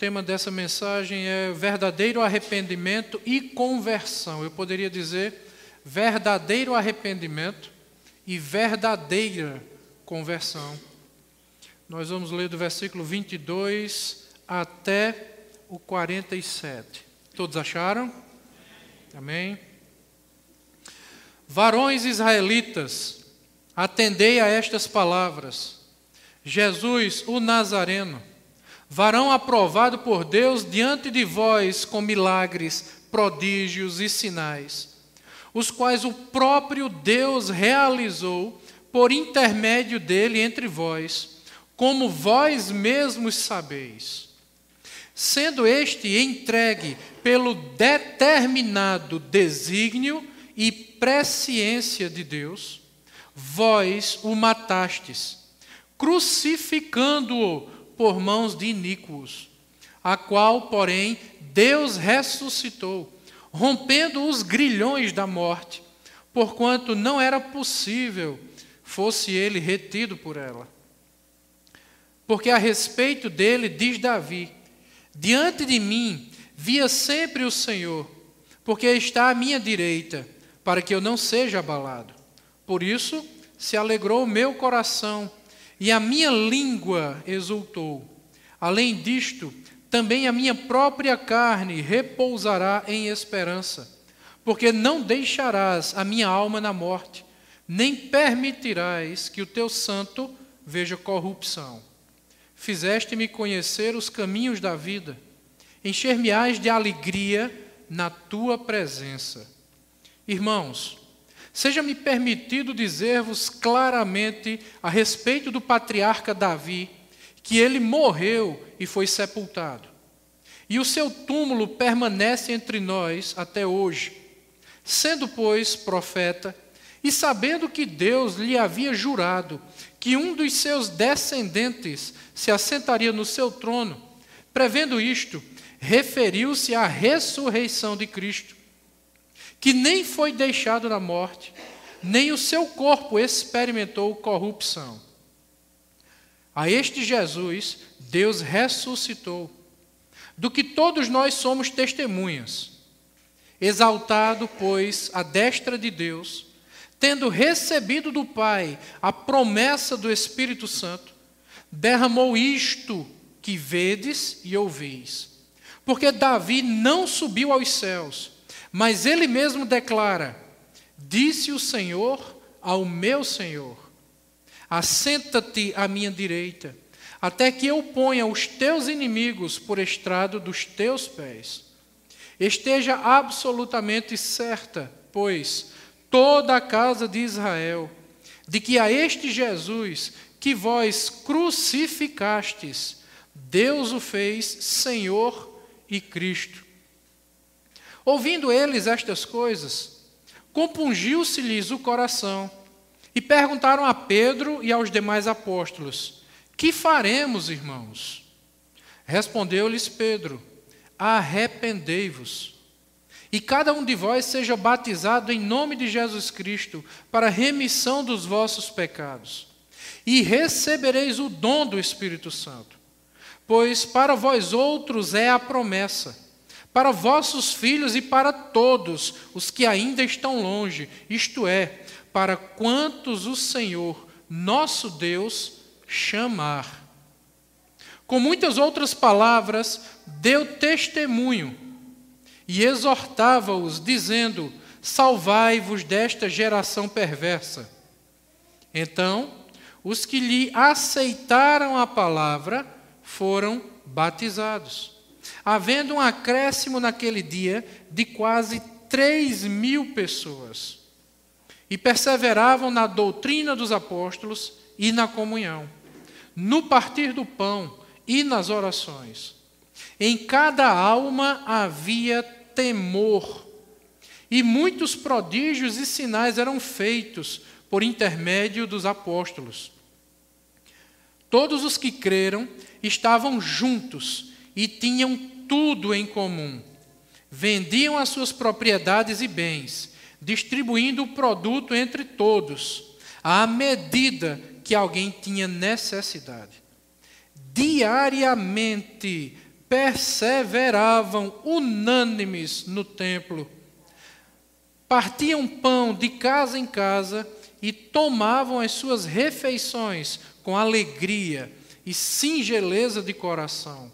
tema dessa mensagem é verdadeiro arrependimento e conversão. Eu poderia dizer verdadeiro arrependimento e verdadeira conversão. Nós vamos ler do versículo 22 até o 47. Todos acharam? Amém? Varões israelitas, atendei a estas palavras. Jesus, o Nazareno, varão aprovado por Deus diante de vós com milagres, prodígios e sinais, os quais o próprio Deus realizou por intermédio dele entre vós, como vós mesmos sabeis. Sendo este entregue pelo determinado desígnio e presciência de Deus, vós o matastes, crucificando-o por mãos de iníquos, a qual, porém, Deus ressuscitou, rompendo os grilhões da morte, porquanto não era possível fosse ele retido por ela. Porque a respeito dele diz Davi: diante de mim via sempre o Senhor, porque está à minha direita, para que eu não seja abalado. Por isso se alegrou o meu coração, e a minha língua exultou. Além disto, também a minha própria carne repousará em esperança, porque não deixarás a minha alma na morte, nem permitirás que o teu santo veja corrupção. Fizeste-me conhecer os caminhos da vida, encher-me-ás de alegria na tua presença. Irmãos, seja-me permitido dizer-vos claramente a respeito do patriarca Davi, que ele morreu e foi sepultado. E o seu túmulo permanece entre nós até hoje. Sendo, pois, profeta, e sabendo que Deus lhe havia jurado que um dos seus descendentes se assentaria no seu trono, prevendo isto, referiu-se à ressurreição de Cristo, que nem foi deixado na morte, nem o seu corpo experimentou corrupção. A este Jesus, Deus ressuscitou, do que todos nós somos testemunhas. Exaltado, pois, à destra de Deus, tendo recebido do Pai a promessa do Espírito Santo, derramou isto que vedes e ouvis. Porque Davi não subiu aos céus, mas ele mesmo declara: disse o Senhor ao meu Senhor: assenta-te à minha direita, até que eu ponha os teus inimigos por estrado dos teus pés. Esteja absolutamente certa, pois, toda a casa de Israel, de que a este Jesus, que vós crucificastes, Deus o fez Senhor e Cristo. Ouvindo eles estas coisas, compungiu-se-lhes o coração, e perguntaram a Pedro e aos demais apóstolos: que faremos, irmãos? Respondeu-lhes Pedro: arrependei-vos, e cada um de vós seja batizado em nome de Jesus Cristo, para a remissão dos vossos pecados, e recebereis o dom do Espírito Santo. Pois para vós outros é a promessa, para vossos filhos e para todos os que ainda estão longe, isto é, para quantos o Senhor, nosso Deus, chamar. Com muitas outras palavras, deu testemunho e exortava-os, dizendo: salvai-vos desta geração perversa. Então, os que lhe aceitaram a palavra foram batizados, havendo um acréscimo naquele dia de quase 3.000 pessoas. E perseveravam na doutrina dos apóstolos e na comunhão, no partir do pão e nas orações. Em cada alma havia temor, e muitos prodígios e sinais eram feitos por intermédio dos apóstolos. Todos os que creram estavam juntos e tinham tudo em comum. Vendiam as suas propriedades e bens, distribuindo o produto entre todos, à medida que alguém tinha necessidade. Diariamente perseveravam unânimes no templo, partiam pão de casa em casa e tomavam as suas refeições com alegria e singeleza de coração,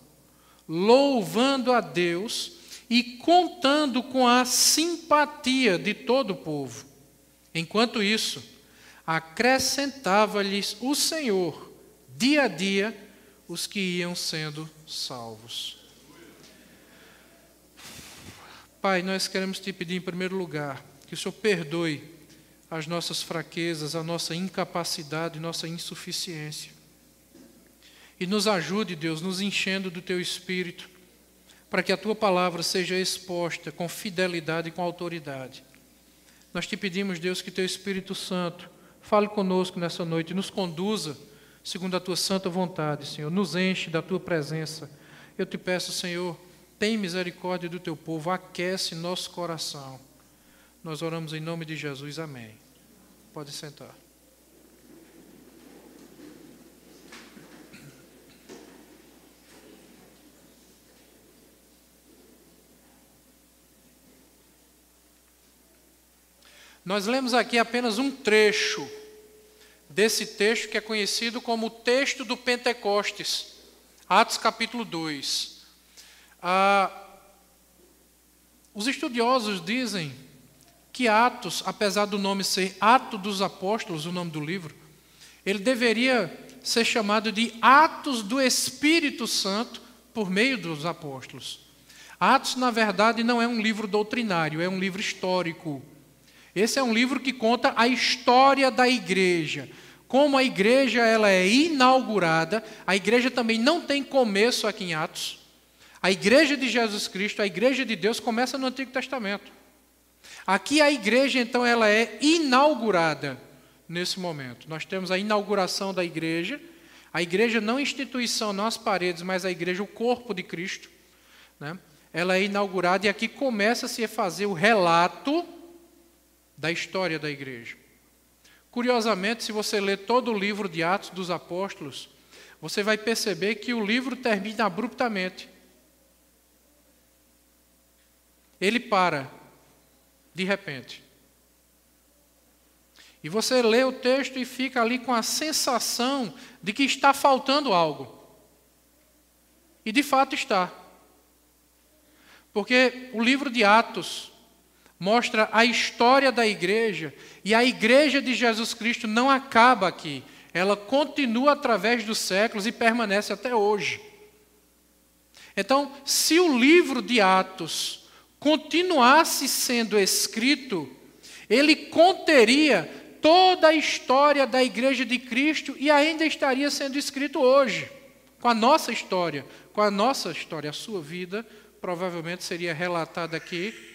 louvando a Deus e contando com a simpatia de todo o povo. Enquanto isso, acrescentava-lhes o Senhor, dia a dia, os que iam sendo salvos. Pai, nós queremos te pedir em primeiro lugar que o Senhor perdoe as nossas fraquezas, a nossa incapacidade, nossa insuficiência. E nos ajude, Deus, nos enchendo do Teu Espírito, para que a Tua palavra seja exposta com fidelidade e com autoridade. Nós te pedimos, Deus, que Teu Espírito Santo fale conosco nessa noite e nos conduza segundo a Tua santa vontade, Senhor. Nos enche da Tua presença. Eu te peço, Senhor, tem misericórdia do Teu povo, aquece nosso coração. Nós oramos em nome de Jesus. Amém. Pode sentar. Nós lemos aqui apenas um trecho desse texto que é conhecido como o texto do Pentecostes, Atos capítulo 2. Os estudiosos dizem que Atos, apesar do nome ser Atos dos Apóstolos, o nome do livro, ele deveria ser chamado de Atos do Espírito Santo por meio dos apóstolos. Atos, na verdade, não é um livro doutrinário, é um livro histórico. Esse é um livro que conta a história da igreja. Como a igreja ela é inaugurada, a igreja também não tem começo aqui em Atos. A igreja de Jesus Cristo, a igreja de Deus, começa no Antigo Testamento. Aqui a igreja, então, ela é inaugurada nesse momento. Nós temos a inauguração da igreja. A igreja não instituição, não as paredes, mas a igreja, o corpo de Cristo, né? Ela é inaugurada e aqui começa-se a fazer o relato da história da igreja. Curiosamente, se você ler todo o livro de Atos dos Apóstolos, você vai perceber que o livro termina abruptamente. Ele para, de repente. E você lê o texto e fica ali com a sensação de que está faltando algo. E de fato está. Porque o livro de Atos mostra a história da igreja, e a igreja de Jesus Cristo não acaba aqui. Ela continua através dos séculos e permanece até hoje. Então, se o livro de Atos continuasse sendo escrito, ele conteria toda a história da igreja de Cristo e ainda estaria sendo escrito hoje, com a nossa história. Com a nossa história, a sua vida provavelmente seria relatada aqui.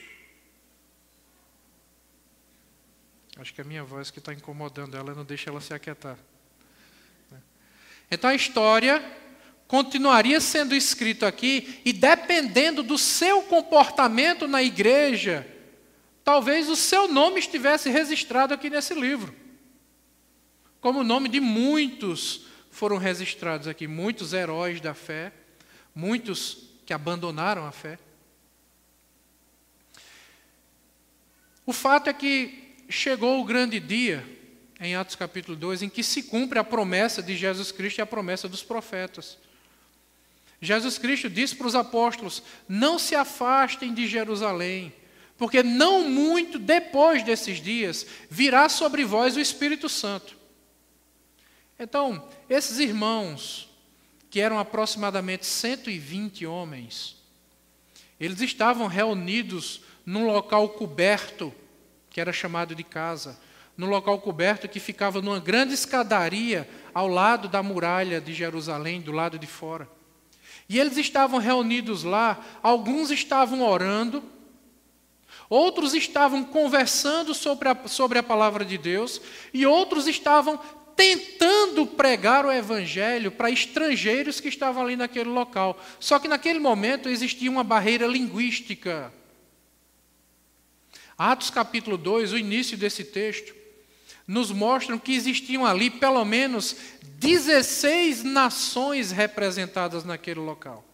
Acho que é a minha voz que está incomodando ela, não deixa ela se aquietar. Então a história continuaria sendo escrita aqui e dependendo do seu comportamento na igreja, talvez o seu nome estivesse registrado aqui nesse livro. Como o nome de muitos foram registrados aqui, muitos heróis da fé, muitos que abandonaram a fé. O fato é que chegou o grande dia, em Atos capítulo 2, em que se cumpre a promessa de Jesus Cristo e a promessa dos profetas. Jesus Cristo disse para os apóstolos: não se afastem de Jerusalém, porque não muito depois desses dias virá sobre vós o Espírito Santo. Então, esses irmãos, que eram aproximadamente 120 homens, eles estavam reunidos num local coberto, que era chamado de casa, num local coberto que ficava numa grande escadaria ao lado da muralha de Jerusalém, do lado de fora. E eles estavam reunidos lá, alguns estavam orando, outros estavam conversando sobre a palavra de Deus, e outros estavam tentando pregar o evangelho para estrangeiros que estavam ali naquele local. Só que naquele momento existia uma barreira linguística. Atos capítulo 2, o início desse texto, nos mostram que existiam ali pelo menos 16 nações representadas naquele local.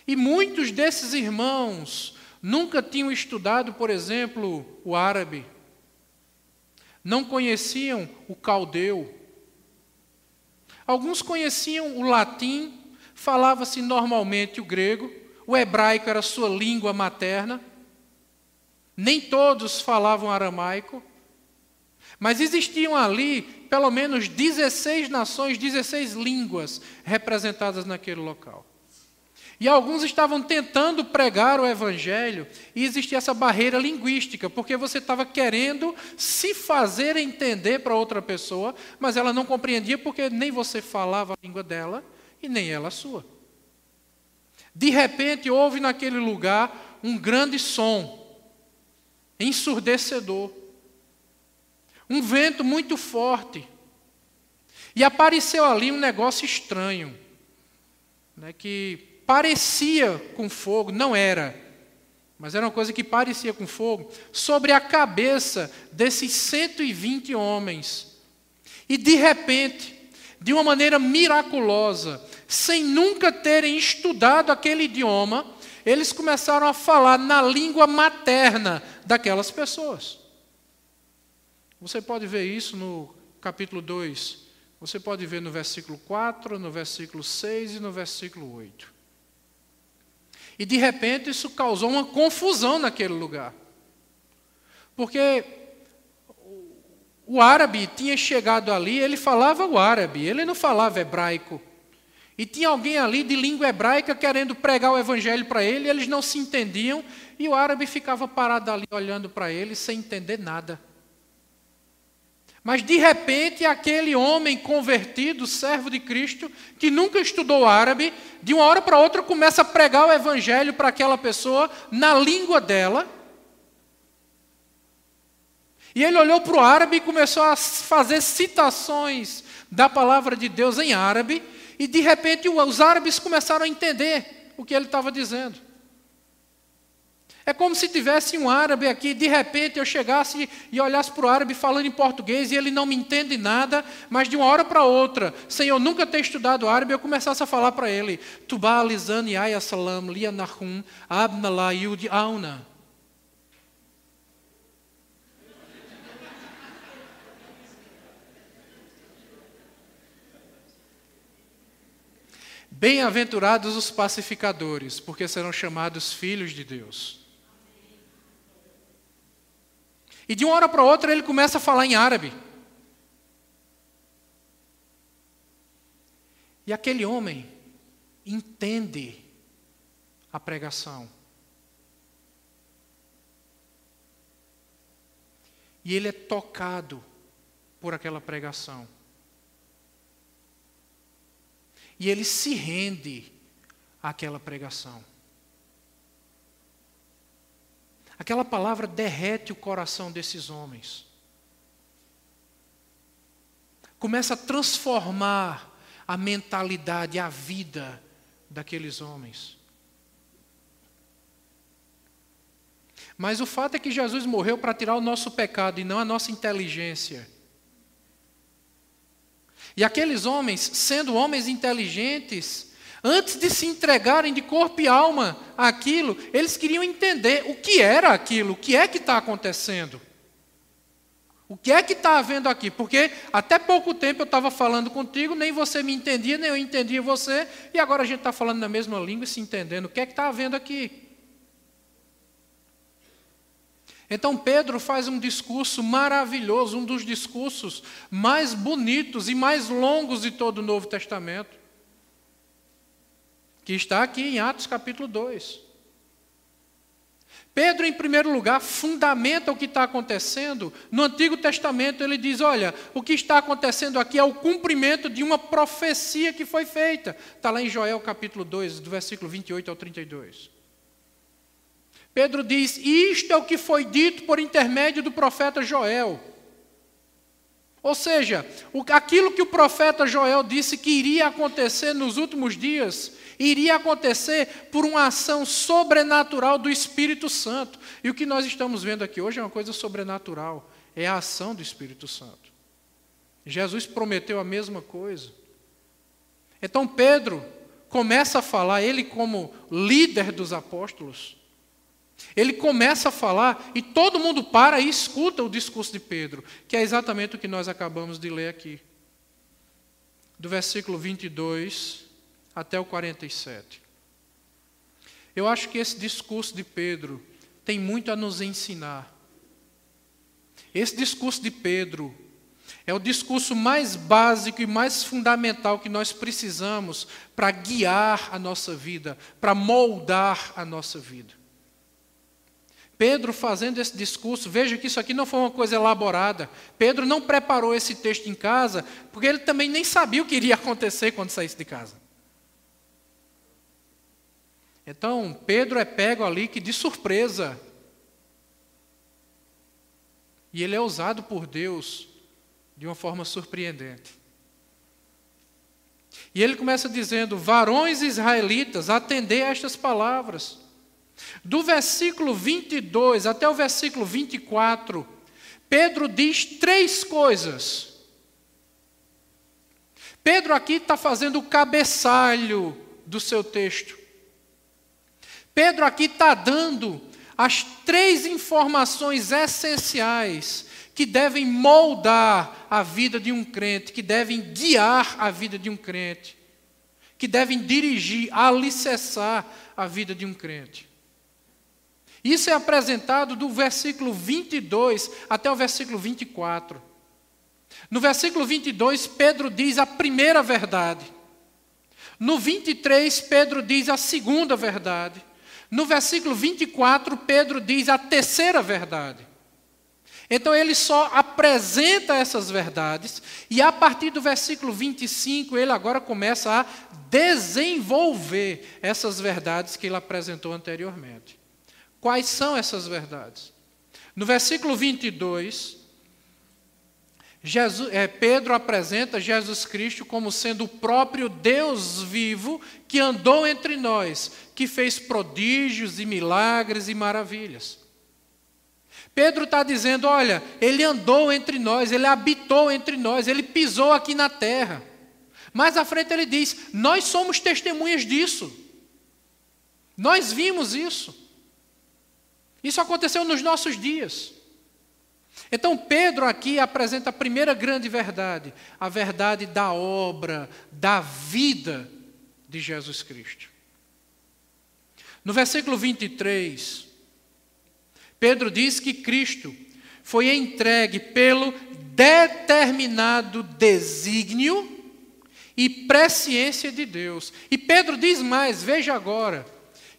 E muitos desses irmãos nunca tinham estudado, por exemplo, o árabe. Não conheciam o caldeu. Alguns conheciam o latim, falava-se normalmente o grego, o hebraico era sua língua materna. Nem todos falavam aramaico. Mas existiam ali pelo menos 16 nações, 16 línguas representadas naquele local. E alguns estavam tentando pregar o evangelho e existia essa barreira linguística, porque você estava querendo se fazer entender para outra pessoa, mas ela não compreendia porque nem você falava a língua dela e nem ela a sua. De repente houve naquele lugar um grande som, ensurdecedor, um vento muito forte, e apareceu ali um negócio estranho, né, que parecia com fogo, não era, mas era uma coisa que parecia com fogo, sobre a cabeça desses 120 homens. E de repente, de uma maneira miraculosa, sem nunca terem estudado aquele idioma, eles começaram a falar na língua materna daquelas pessoas. Você pode ver isso no capítulo 2, você pode ver no versículo 4, no versículo 6 e no versículo 8. E de repente isso causou uma confusão naquele lugar. Porque o árabe tinha chegado ali, ele falava o árabe, ele não falava hebraico. E tinha alguém ali de língua hebraica querendo pregar o evangelho para ele, e eles não se entendiam, e o árabe ficava parado ali olhando para ele sem entender nada. Mas de repente aquele homem convertido, servo de Cristo, que nunca estudou árabe, de uma hora para outra começa a pregar o evangelho para aquela pessoa na língua dela. E ele olhou para o árabe e começou a fazer citações da palavra de Deus em árabe, e de repente os árabes começaram a entender o que ele estava dizendo. É como se tivesse um árabe aqui, de repente eu chegasse e olhasse para o árabe falando em português e ele não me entende nada, mas de uma hora para outra, sem eu nunca ter estudado árabe, eu começasse a falar para ele, Tuba lizani aya salam lianahum abna la yudi auna. Bem-aventurados os pacificadores, porque serão chamados filhos de Deus. E de uma hora para outra ele começa a falar em árabe. E aquele homem entende a pregação. E ele é tocado por aquela pregação. E ele se rende àquela pregação. Aquela palavra derrete o coração desses homens. Começa a transformar a mentalidade, a vida daqueles homens. Mas o fato é que Jesus morreu para tirar o nosso pecado e não a nossa inteligência. E aqueles homens, sendo homens inteligentes, antes de se entregarem de corpo e alma àquilo, eles queriam entender o que era aquilo, o que é que está acontecendo. O que é que está havendo aqui? Porque até pouco tempo eu estava falando contigo, nem você me entendia, nem eu entendia você, e agora a gente está falando na mesma língua e se entendendo. O que é que está havendo aqui? Então Pedro faz um discurso maravilhoso, um dos discursos mais bonitos e mais longos de todo o Novo Testamento, que está aqui em Atos capítulo 2. Pedro, em primeiro lugar, fundamenta o que está acontecendo. No Antigo Testamento ele diz, olha, o que está acontecendo aqui é o cumprimento de uma profecia que foi feita. Está lá em Joel capítulo 2, do versículo 28 ao 32. Pedro diz, isto é o que foi dito por intermédio do profeta Joel. Ou seja, aquilo que o profeta Joel disse que iria acontecer nos últimos dias, iria acontecer por uma ação sobrenatural do Espírito Santo. E o que nós estamos vendo aqui hoje é uma coisa sobrenatural, é a ação do Espírito Santo. Jesus prometeu a mesma coisa. Então Pedro começa a falar, ele como líder dos apóstolos, ele começa a falar e todo mundo para e escuta o discurso de Pedro, que é exatamente o que nós acabamos de ler aqui. Do versículo 22 até o 47. Eu acho que esse discurso de Pedro tem muito a nos ensinar. Esse discurso de Pedro é o discurso mais básico e mais fundamental que nós precisamos para guiar a nossa vida, para moldar a nossa vida. Pedro fazendo esse discurso, veja que isso aqui não foi uma coisa elaborada. Pedro não preparou esse texto em casa, porque ele também nem sabia o que iria acontecer quando saísse de casa. Então, Pedro é pego ali que de surpresa. E ele é usado por Deus de uma forma surpreendente. E ele começa dizendo: varões israelitas, atendei a estas palavras. Do versículo 22 até o versículo 24, Pedro diz 3 coisas. Pedro aqui está fazendo o cabeçalho do seu texto. Pedro aqui está dando as 3 informações essenciais que devem moldar a vida de um crente, que devem guiar a vida de um crente, que devem dirigir, alicerçar a vida de um crente. Isso é apresentado do versículo 22 até o versículo 24. No versículo 22, Pedro diz a primeira verdade. No 23, Pedro diz a segunda verdade. No versículo 24, Pedro diz a terceira verdade. Então ele só apresenta essas verdades e a partir do versículo 25 ele agora começa a desenvolver essas verdades que ele apresentou anteriormente. Quais são essas verdades? No versículo 22, Pedro apresenta Jesus Cristo como sendo o próprio Deus vivo que andou entre nós, que fez prodígios e milagres e maravilhas. Pedro está dizendo, olha, ele andou entre nós, ele habitou entre nós, ele pisou aqui na terra. Mais à frente ele diz, nós somos testemunhas disso. Nós vimos isso. Isso aconteceu nos nossos dias. Então Pedro aqui apresenta a primeira grande verdade, a verdade da obra, da vida de Jesus Cristo. No versículo 23, Pedro diz que Cristo foi entregue pelo determinado desígnio e presciência de Deus. E Pedro diz mais, veja agora,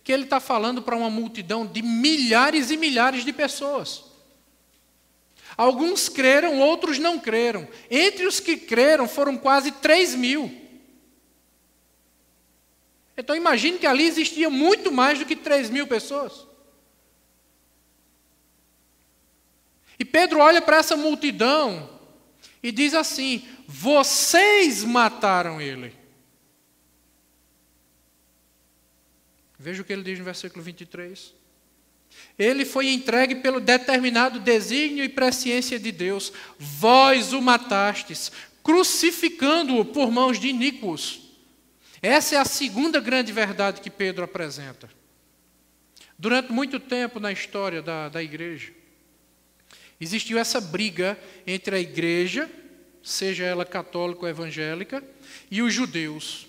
que ele está falando para uma multidão de milhares e milhares de pessoas. Alguns creram, outros não creram. Entre os que creram foram quase 3.000. Então imagine que ali existia muito mais do que 3.000 pessoas. E Pedro olha para essa multidão e diz assim, vocês mataram ele. Veja o que ele diz no versículo 23. Ele foi entregue pelo determinado desígnio e presciência de Deus. Vós o matastes, crucificando-o por mãos de iníquos. Essa é a segunda grande verdade que Pedro apresenta. Durante muito tempo na história da igreja, existiu essa briga entre a igreja, seja ela católica ou evangélica, e os judeus.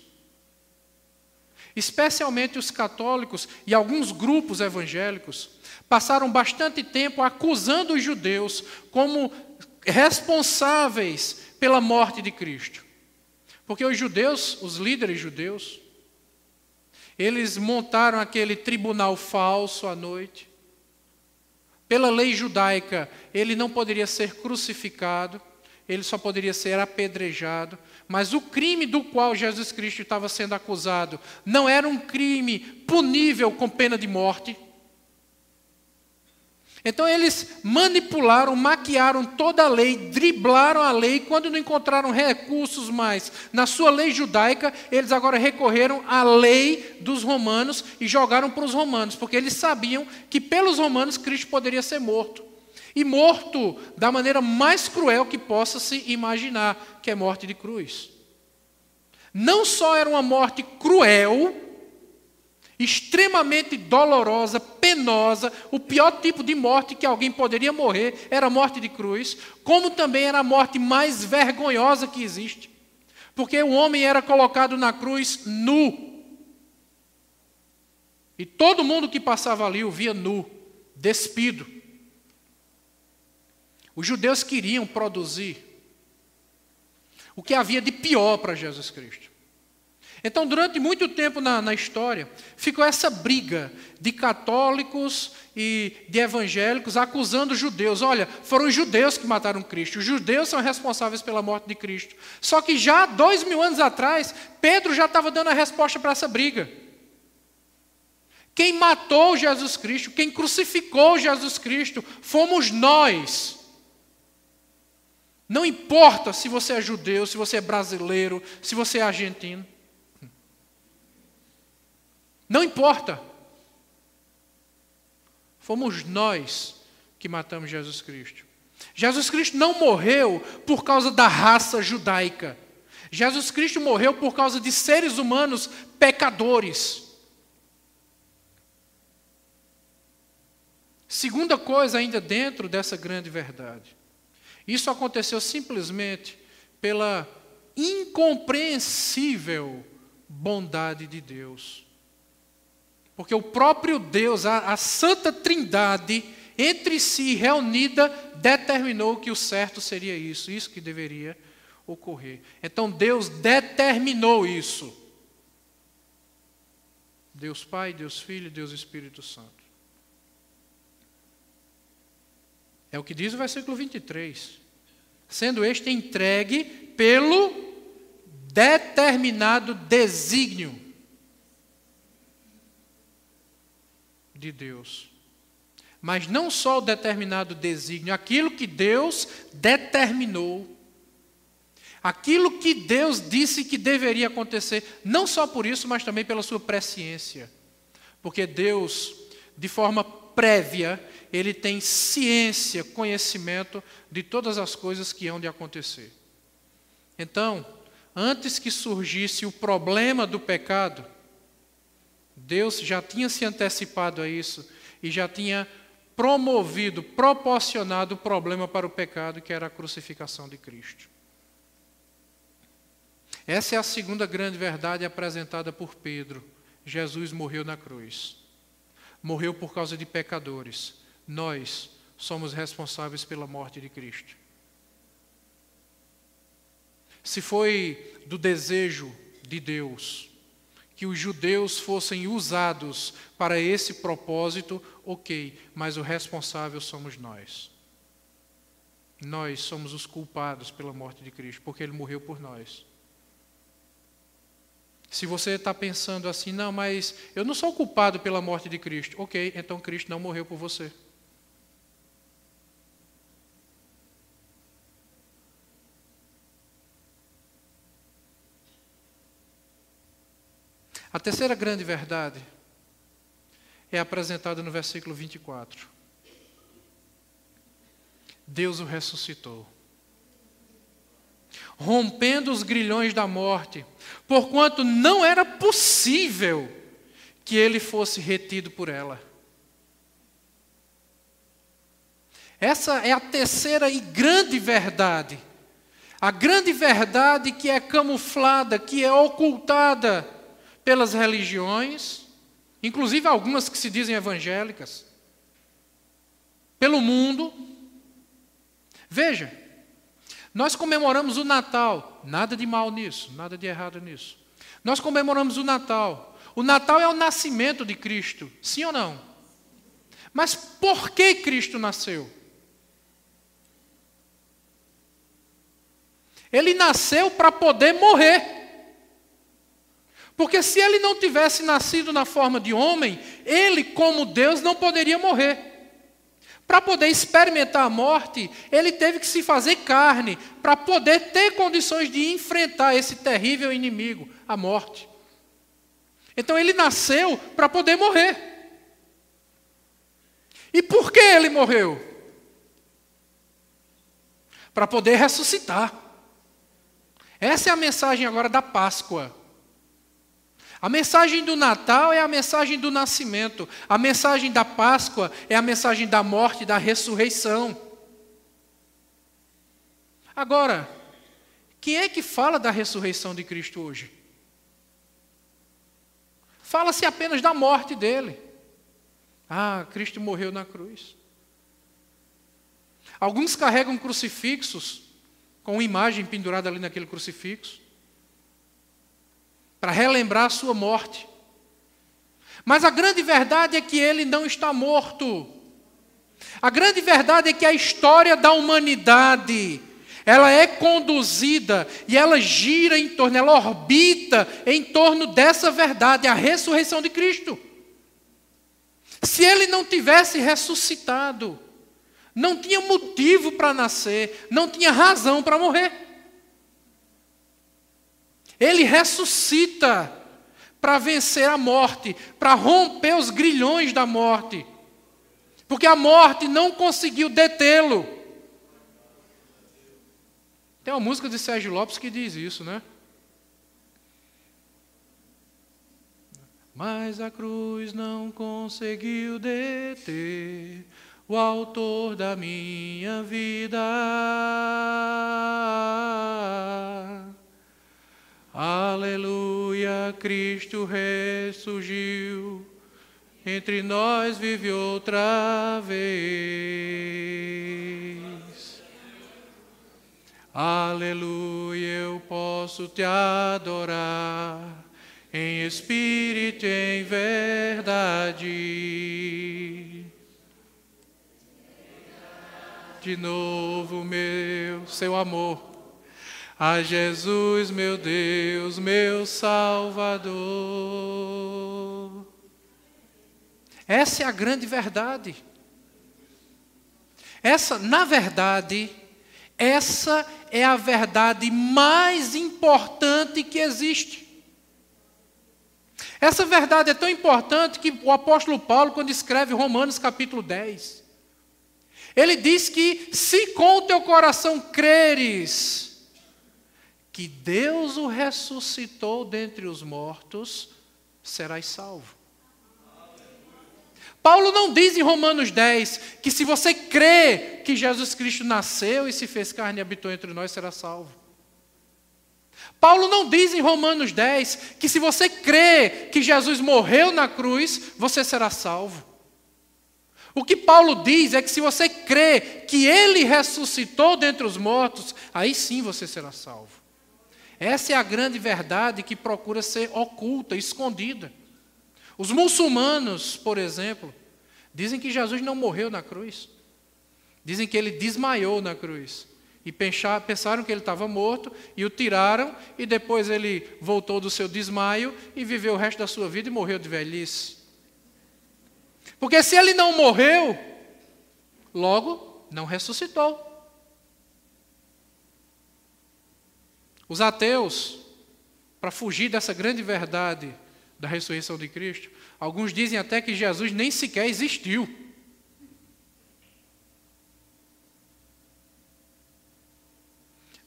Especialmente os católicos e alguns grupos evangélicos passaram bastante tempo acusando os judeus como responsáveis pela morte de Cristo. Porque os judeus, os líderes judeus, eles montaram aquele tribunal falso à noite. Pela lei judaica, ele não poderia ser crucificado, ele só poderia ser apedrejado. Mas o crime do qual Jesus Cristo estava sendo acusado não era um crime punível com pena de morte. Então eles manipularam, maquiaram toda a lei, driblaram a lei. Quando não encontraram recursos mais na sua lei judaica, eles agora recorreram à lei dos romanos e jogaram para os romanos, porque eles sabiam que pelos romanos Cristo poderia ser morto. E morto da maneira mais cruel que possa se imaginar, que é morte de cruz. Não só era uma morte cruel, extremamente dolorosa, penosa, o pior tipo de morte que alguém poderia morrer era a morte de cruz, como também era a morte mais vergonhosa que existe, porque o homem era colocado na cruz nu, e todo mundo que passava ali o via nu, despido. Os judeus queriam produzir o que havia de pior para Jesus Cristo. Então, durante muito tempo na história, ficou essa briga de católicos e de evangélicos acusando os judeus. Olha, foram os judeus que mataram Cristo. Os judeus são responsáveis pela morte de Cristo. Só que já 2000 anos atrás, Pedro já estava dando a resposta para essa briga. Quem matou Jesus Cristo, quem crucificou Jesus Cristo, fomos nós. Não importa se você é judeu, se você é brasileiro, se você é argentino. Não importa. Fomos nós que matamos Jesus Cristo. Jesus Cristo não morreu por causa da raça judaica. Jesus Cristo morreu por causa de seres humanos pecadores. Segunda coisa, ainda dentro dessa grande verdade. Isso aconteceu simplesmente pela incompreensível bondade de Deus. Porque o próprio Deus, a Santa Trindade, entre si reunida, determinou que o certo seria isso que deveria ocorrer. Então Deus determinou isso. Deus Pai, Deus Filho, Deus Espírito Santo. É o que diz o versículo 23. Sendo este entregue pelo determinado desígnio de Deus. Mas não só o determinado desígnio, aquilo que Deus determinou, aquilo que Deus disse que deveria acontecer, não só por isso, mas também pela sua presciência. Porque Deus, de forma prévia, Ele tem ciência, conhecimento de todas as coisas que hão de acontecer. Então, antes que surgisse o problema do pecado, Deus já tinha se antecipado a isso e já tinha proporcionado o problema para o pecado, que era a crucificação de Cristo. Essa é a segunda grande verdade apresentada por Pedro. Jesus morreu na cruz. Morreu por causa de pecadores. Nós somos responsáveis pela morte de Cristo. Se foi do desejo de Deus que os judeus fossem usados para esse propósito, ok, mas o responsável somos nós. Nós somos os culpados pela morte de Cristo, porque Ele morreu por nós. Se você está pensando assim, não, mas eu não sou culpado pela morte de Cristo, ok, então Cristo não morreu por você. A terceira grande verdade é apresentada no versículo 24. Deus o ressuscitou, rompendo os grilhões da morte, porquanto não era possível que ele fosse retido por ela. Essa é a terceira e grande verdade. A grande verdade que é camuflada, que é ocultada pelas religiões, inclusive algumas que se dizem evangélicas, pelo mundo. Veja, nós comemoramos o Natal, nada de mal nisso, nada de errado nisso. Nós comemoramos o Natal. O Natal é o nascimento de Cristo, sim ou não? Mas por que Cristo nasceu? Ele nasceu para poder morrer. Porque se ele não tivesse nascido na forma de homem, ele, como Deus, não poderia morrer. Para poder experimentar a morte, ele teve que se fazer carne, para poder ter condições de enfrentar esse terrível inimigo, a morte. Então ele nasceu para poder morrer. E por que ele morreu? Para poder ressuscitar. Essa é a mensagem agora da Páscoa. A mensagem do Natal é a mensagem do nascimento. A mensagem da Páscoa é a mensagem da morte e da ressurreição. Agora, quem é que fala da ressurreição de Cristo hoje? Fala-se apenas da morte dele. Ah, Cristo morreu na cruz. Alguns carregam crucifixos com uma imagem pendurada ali naquele crucifixo, para relembrar a sua morte. Mas a grande verdade é que ele não está morto. A grande verdade é que a história da humanidade, ela é conduzida e ela gira em torno, ela orbita em torno dessa verdade, a ressurreição de Cristo. Se ele não tivesse ressuscitado, não tinha motivo para nascer, não tinha razão para morrer. Ele ressuscita para vencer a morte, para romper os grilhões da morte. Porque a morte não conseguiu detê-lo. Tem uma música de Sérgio Lopes que diz isso, né? Mas a cruz não conseguiu deter o autor da minha vida. Aleluia, Cristo ressurgiu, entre nós vive outra vez. Aleluia, eu posso te adorar, em espírito e em verdade. De novo, seu amor, a Jesus, meu Deus, meu Salvador. Essa é a grande verdade. Na verdade, essa é a verdade mais importante que existe. Essa verdade é tão importante que o apóstolo Paulo, quando escreve Romanos capítulo 10, ele diz que se com o teu coração creres que Deus o ressuscitou dentre os mortos, serás salvo. Paulo não diz em Romanos 10 que se você crê que Jesus Cristo nasceu e se fez carne e habitou entre nós, será salvo. Paulo não diz em Romanos 10 que se você crê que Jesus morreu na cruz, você será salvo. O que Paulo diz é que se você crê que ele ressuscitou dentre os mortos, aí sim você será salvo. Essa é a grande verdade que procura ser oculta, escondida. Os muçulmanos, por exemplo, dizem que Jesus não morreu na cruz. Dizem que ele desmaiou na cruz. E pensaram que ele estava morto e o tiraram, e depois ele voltou do seu desmaio e viveu o resto da sua vida e morreu de velhice. Porque se ele não morreu, logo não ressuscitou. Os ateus, para fugir dessa grande verdade da ressurreição de Cristo, alguns dizem até que Jesus nem sequer existiu.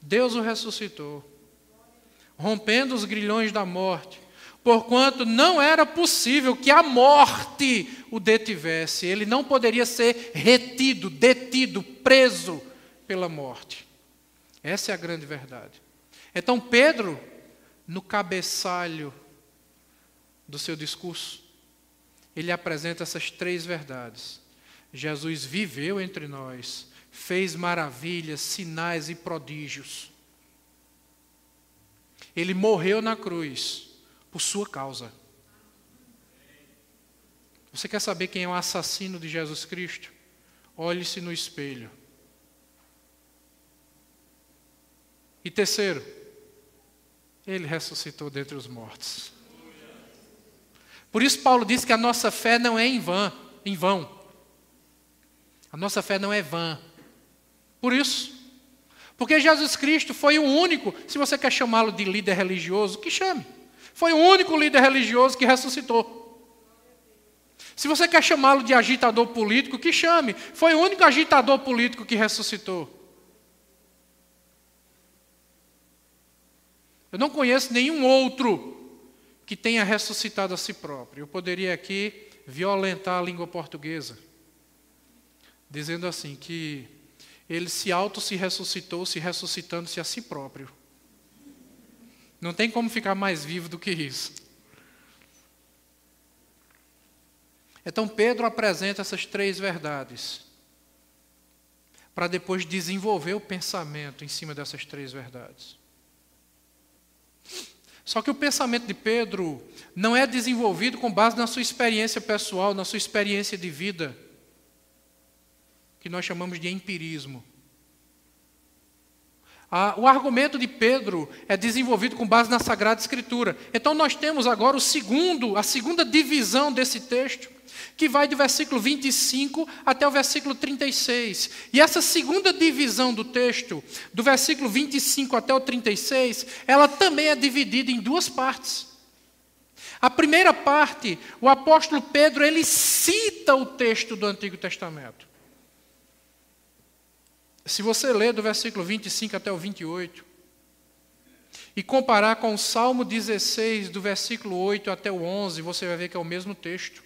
Deus o ressuscitou, rompendo os grilhões da morte, porquanto não era possível que a morte o detivesse. Ele não poderia ser retido, detido, preso pela morte. Essa é a grande verdade. Então Pedro, no cabeçalho do seu discurso, ele apresenta essas três verdades. Jesus viveu entre nós, fez maravilhas, sinais e prodígios. Ele morreu na cruz por sua causa. Você quer saber quem é o assassino de Jesus Cristo? Olhe-se no espelho. E terceiro, ele ressuscitou dentre os mortos. Por isso Paulo diz que a nossa fé não é em vão. A nossa fé não é vã. Por isso. Porque Jesus Cristo foi o único, se você quer chamá-lo de líder religioso, que chame. Foi o único líder religioso que ressuscitou. Se você quer chamá-lo de agitador político, que chame. Foi o único agitador político que ressuscitou. Eu não conheço nenhum outro que tenha ressuscitado a si próprio. Eu poderia aqui violentar a língua portuguesa, dizendo assim, que ele se ressuscitou, se ressuscitando-se a si próprio. Não tem como ficar mais vivo do que isso. Então Pedro apresenta essas 3 verdades, para depois desenvolver o pensamento em cima dessas 3 verdades. Só que o pensamento de Pedro não é desenvolvido com base na sua experiência pessoal, na sua experiência de vida, que nós chamamos de empirismo. O argumento de Pedro é desenvolvido com base na Sagrada Escritura. Então nós temos agora a segunda divisão desse texto, que vai do versículo 25 até o versículo 36. E essa segunda divisão do texto, do versículo 25 até o 36, ela também é dividida em 2 partes. A primeira parte, o apóstolo Pedro, ele cita o texto do Antigo Testamento. Se você ler do versículo 25 até o 28, e comparar com o Salmo 16, do versículo 8 até o 11, você vai ver que é o mesmo texto.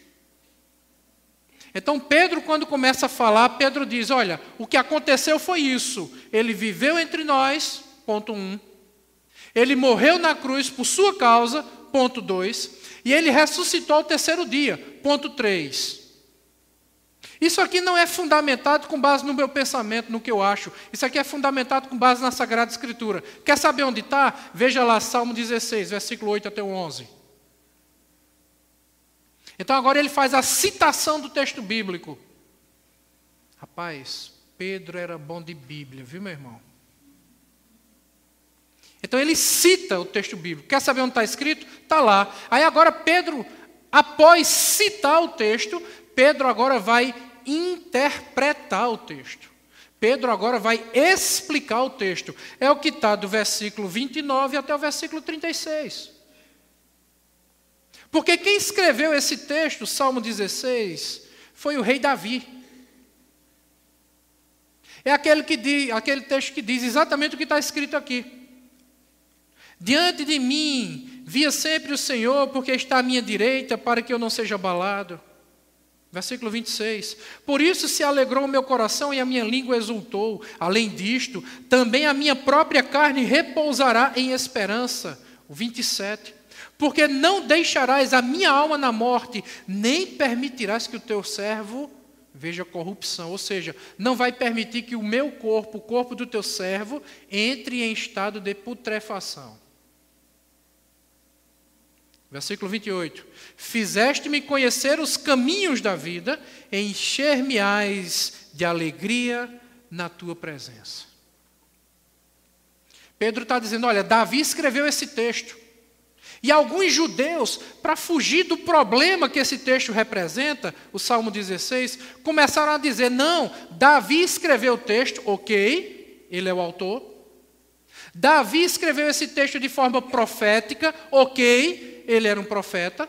Então Pedro, quando começa a falar, Pedro diz, olha, o que aconteceu foi isso. Ele viveu entre nós, ponto 1. Ele morreu na cruz por sua causa, ponto 2. E ele ressuscitou ao 3º dia, ponto 3. Isso aqui não é fundamentado com base no meu pensamento, no que eu acho. Isso aqui é fundamentado com base na Sagrada Escritura. Quer saber onde está? Veja lá, Salmo 16, versículo 8 até o 11. Então agora ele faz a citação do texto bíblico. Rapaz, Pedro era bom de Bíblia, viu, meu irmão? Então ele cita o texto bíblico. Quer saber onde está escrito? Está lá. Aí agora Pedro, após citar o texto, Pedro agora vai interpretar o texto. Pedro agora vai explicar o texto. É o que está do versículo 29 até o versículo 36. Porque quem escreveu esse texto, Salmo 16, foi o rei Davi. É aquele texto que diz exatamente o que está escrito aqui. Diante de mim, via sempre o Senhor, porque está à minha direita, para que eu não seja abalado. Versículo 26. Por isso se alegrou o meu coração e a minha língua exultou. Além disto, também a minha própria carne repousará em esperança. O 27. Porque não deixarás a minha alma na morte, nem permitirás que o teu servo veja corrupção. Ou seja, não vai permitir que o meu corpo, o corpo do teu servo, entre em estado de putrefação. Versículo 28. Fizeste-me conhecer os caminhos da vida, encher-me-ás de alegria na tua presença. Pedro está dizendo, olha, Davi escreveu esse texto. E alguns judeus, para fugir do problema que esse texto representa, o Salmo 16, começaram a dizer, não, Davi escreveu o texto, ok, ele é o autor. Davi escreveu esse texto de forma profética, ok, ele era um profeta.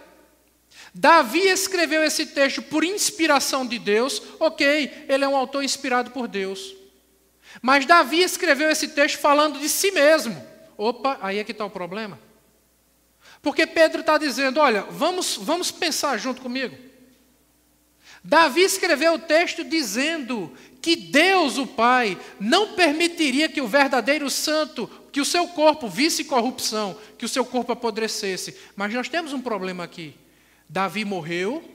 Davi escreveu esse texto por inspiração de Deus, ok, ele é um autor inspirado por Deus. Mas Davi escreveu esse texto falando de si mesmo. Opa, aí é que está o problema. Porque Pedro está dizendo, olha, vamos pensar junto comigo. Davi escreveu o texto dizendo que Deus, o Pai, não permitiria que o verdadeiro santo, que o seu corpo visse corrupção, que o seu corpo apodrecesse. Mas nós temos um problema aqui. Davi morreu,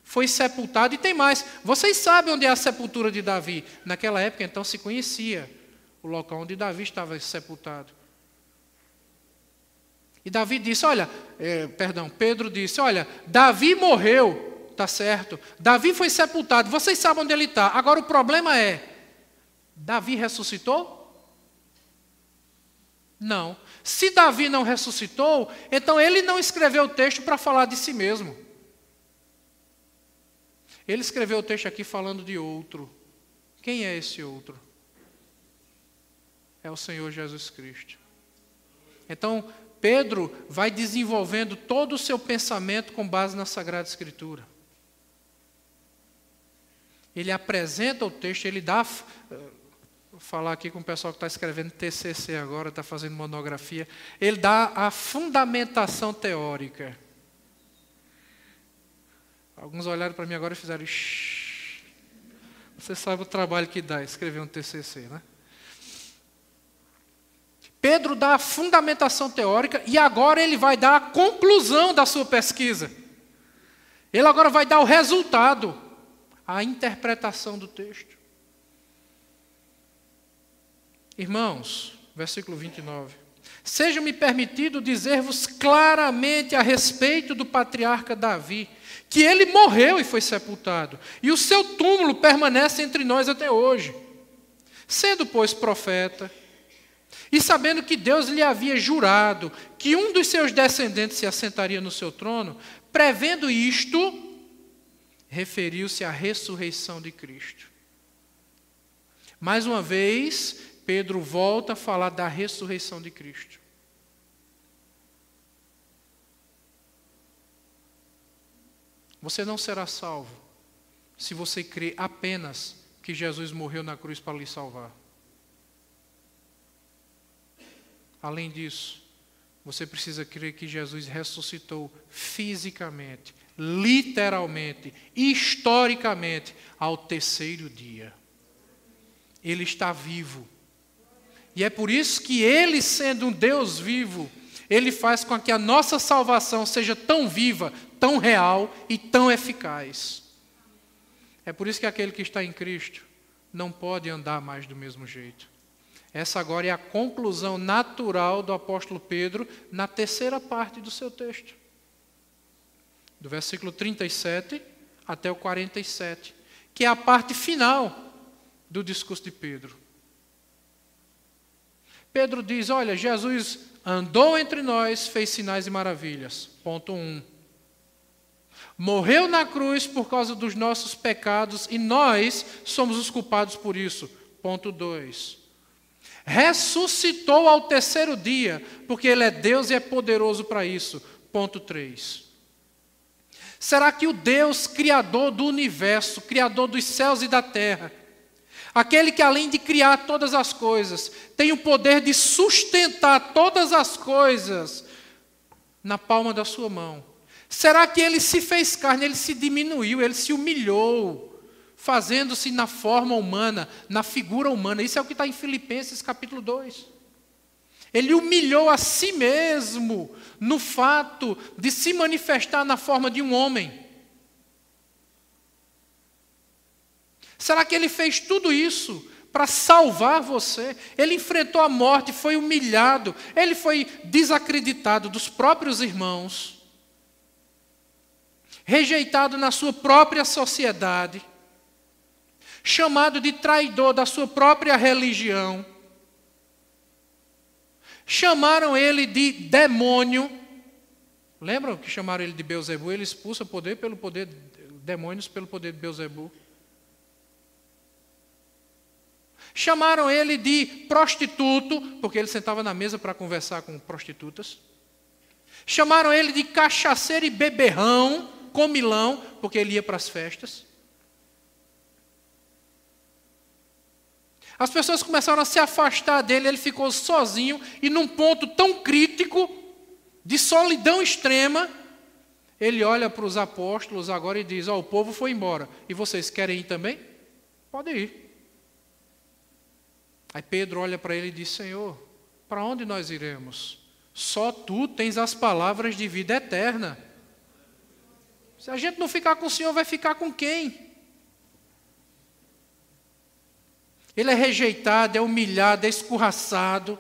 foi sepultado e tem mais. Vocês sabem onde é a sepultura de Davi? Naquela época, então, se conhecia o local onde Davi estava sepultado. E Davi disse, Pedro disse, olha, Davi morreu, está certo, Davi foi sepultado, vocês sabem onde ele está. Agora o problema é, Davi ressuscitou? Não. Se Davi não ressuscitou, então ele não escreveu o texto para falar de si mesmo. Ele escreveu o texto aqui falando de outro. Quem é esse outro? É o Senhor Jesus Cristo. Então, Pedro vai desenvolvendo todo o seu pensamento com base na Sagrada Escritura. Ele apresenta o texto, ele falar aqui com o pessoal que está escrevendo TCC agora, está fazendo monografia. Ele dá a fundamentação teórica. Alguns olharam para mim agora e fizeram... Shhh. Você sabe o trabalho que dá escrever um TCC, né? Pedro dá a fundamentação teórica e agora ele vai dar a conclusão da sua pesquisa. Ele agora vai dar o resultado, a interpretação do texto. Irmãos, versículo 29. Seja-me permitido dizer-vos claramente a respeito do patriarca Davi, que ele morreu e foi sepultado, e o seu túmulo permanece entre nós até hoje. Sendo, pois, profeta, e sabendo que Deus lhe havia jurado que um dos seus descendentes se assentaria no seu trono, prevendo isto, referiu-se à ressurreição de Cristo. Mais uma vez, Pedro volta a falar da ressurreição de Cristo. Você não será salvo se você crê apenas que Jesus morreu na cruz para lhe salvar. Além disso, você precisa crer que Jesus ressuscitou fisicamente, literalmente, historicamente, ao terceiro dia. Ele está vivo. E é por isso que Ele, sendo um Deus vivo, Ele faz com que a nossa salvação seja tão viva, tão real e tão eficaz. É por isso que aquele que está em Cristo não pode andar mais do mesmo jeito. Essa agora é a conclusão natural do apóstolo Pedro na terceira parte do seu texto. Do versículo 37 até o 47, que é a parte final do discurso de Pedro. Pedro diz, olha, Jesus andou entre nós, fez sinais e maravilhas. Ponto 1. Morreu na cruz por causa dos nossos pecados e nós somos os culpados por isso. Ponto 2. Ressuscitou ao terceiro dia, porque Ele é Deus e é poderoso para isso. Ponto 3. Será que o Deus criador do universo, criador dos céus e da terra, aquele que além de criar todas as coisas, tem o poder de sustentar todas as coisas na palma da sua mão, será que Ele se fez carne, Ele se diminuiu, Ele se humilhou, fazendo-se na forma humana, na figura humana? Isso é o que está em Filipenses capítulo 2. Ele humilhou a si mesmo no fato de se manifestar na forma de um homem. Será que Ele fez tudo isso para salvar você? Ele enfrentou a morte, foi humilhado, Ele foi desacreditado dos próprios irmãos, rejeitado na sua própria sociedade, chamado de traidor da sua própria religião, chamaram Ele de demônio. Lembram que chamaram Ele de Beelzebu? Ele expulsa demônios pelo poder de Beelzebu. Chamaram Ele de prostituto, porque Ele sentava na mesa para conversar com prostitutas. Chamaram Ele de cachaceiro e beberrão, comilão, porque Ele ia para as festas. As pessoas começaram a se afastar dele, Ele ficou sozinho e num ponto tão crítico, de solidão extrema, Ele olha para os apóstolos agora e diz, o povo foi embora, e vocês querem ir também? Podem ir. Aí Pedro olha para ele e diz, Senhor, para onde nós iremos? Só Tu tens as palavras de vida eterna. Se a gente não ficar com o Senhor, vai ficar com quem? Ele é rejeitado, é humilhado, é escorraçado.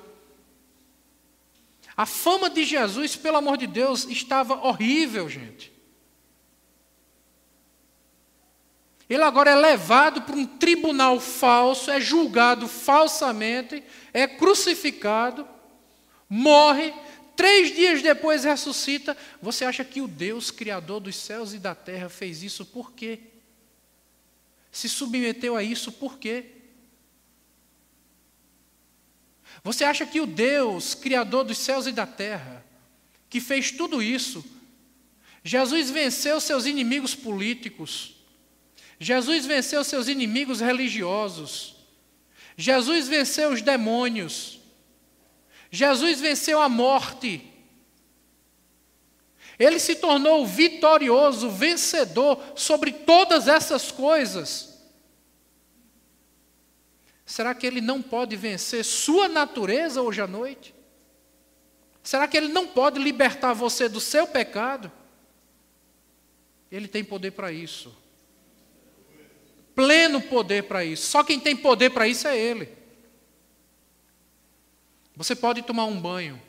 A fama de Jesus, pelo amor de Deus, estava horrível, gente. Ele agora é levado para um tribunal falso, é julgado falsamente, é crucificado, morre, 3 dias depois ressuscita. Você acha que o Deus, Criador dos céus e da terra, fez isso por quê? Se submeteu a isso por quê? Você acha que o Deus, Criador dos céus e da terra, que fez tudo isso, Jesus venceu seus inimigos políticos, Jesus venceu seus inimigos religiosos, Jesus venceu os demônios. Jesus venceu a morte. Ele se tornou vitorioso, vencedor sobre todas essas coisas. Será que ele não pode vencer sua natureza hoje à noite? Será que ele não pode libertar você do seu pecado? Ele tem poder para isso. Pleno poder para isso. Só quem tem poder para isso é Ele. Você pode tomar um banho,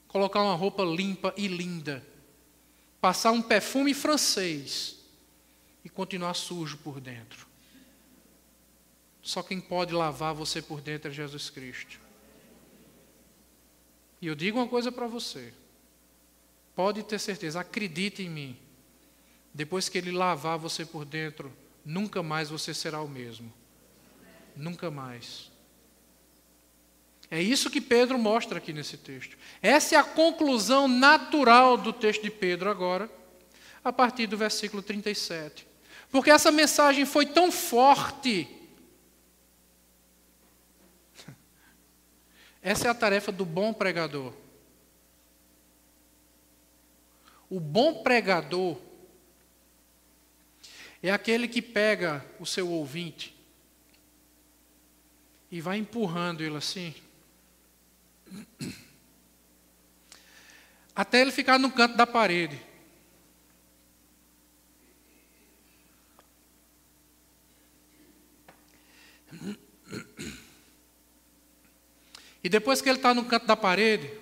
colocar uma roupa limpa e linda, passar um perfume francês e continuar sujo por dentro. Só quem pode lavar você por dentro é Jesus Cristo. E eu digo uma coisa para você. Pode ter certeza, acredite em mim. Depois que Ele lavar você por dentro, nunca mais você será o mesmo. Nunca mais. É isso que Pedro mostra aqui nesse texto. Essa é a conclusão natural do texto de Pedro agora, a partir do versículo 37. Porque essa mensagem foi tão forte. Essa é a tarefa do bom pregador. O bom pregador é aquele que pega o seu ouvinte e vai empurrando ele assim, até ele ficar no canto da parede. E depois que ele está no canto da parede,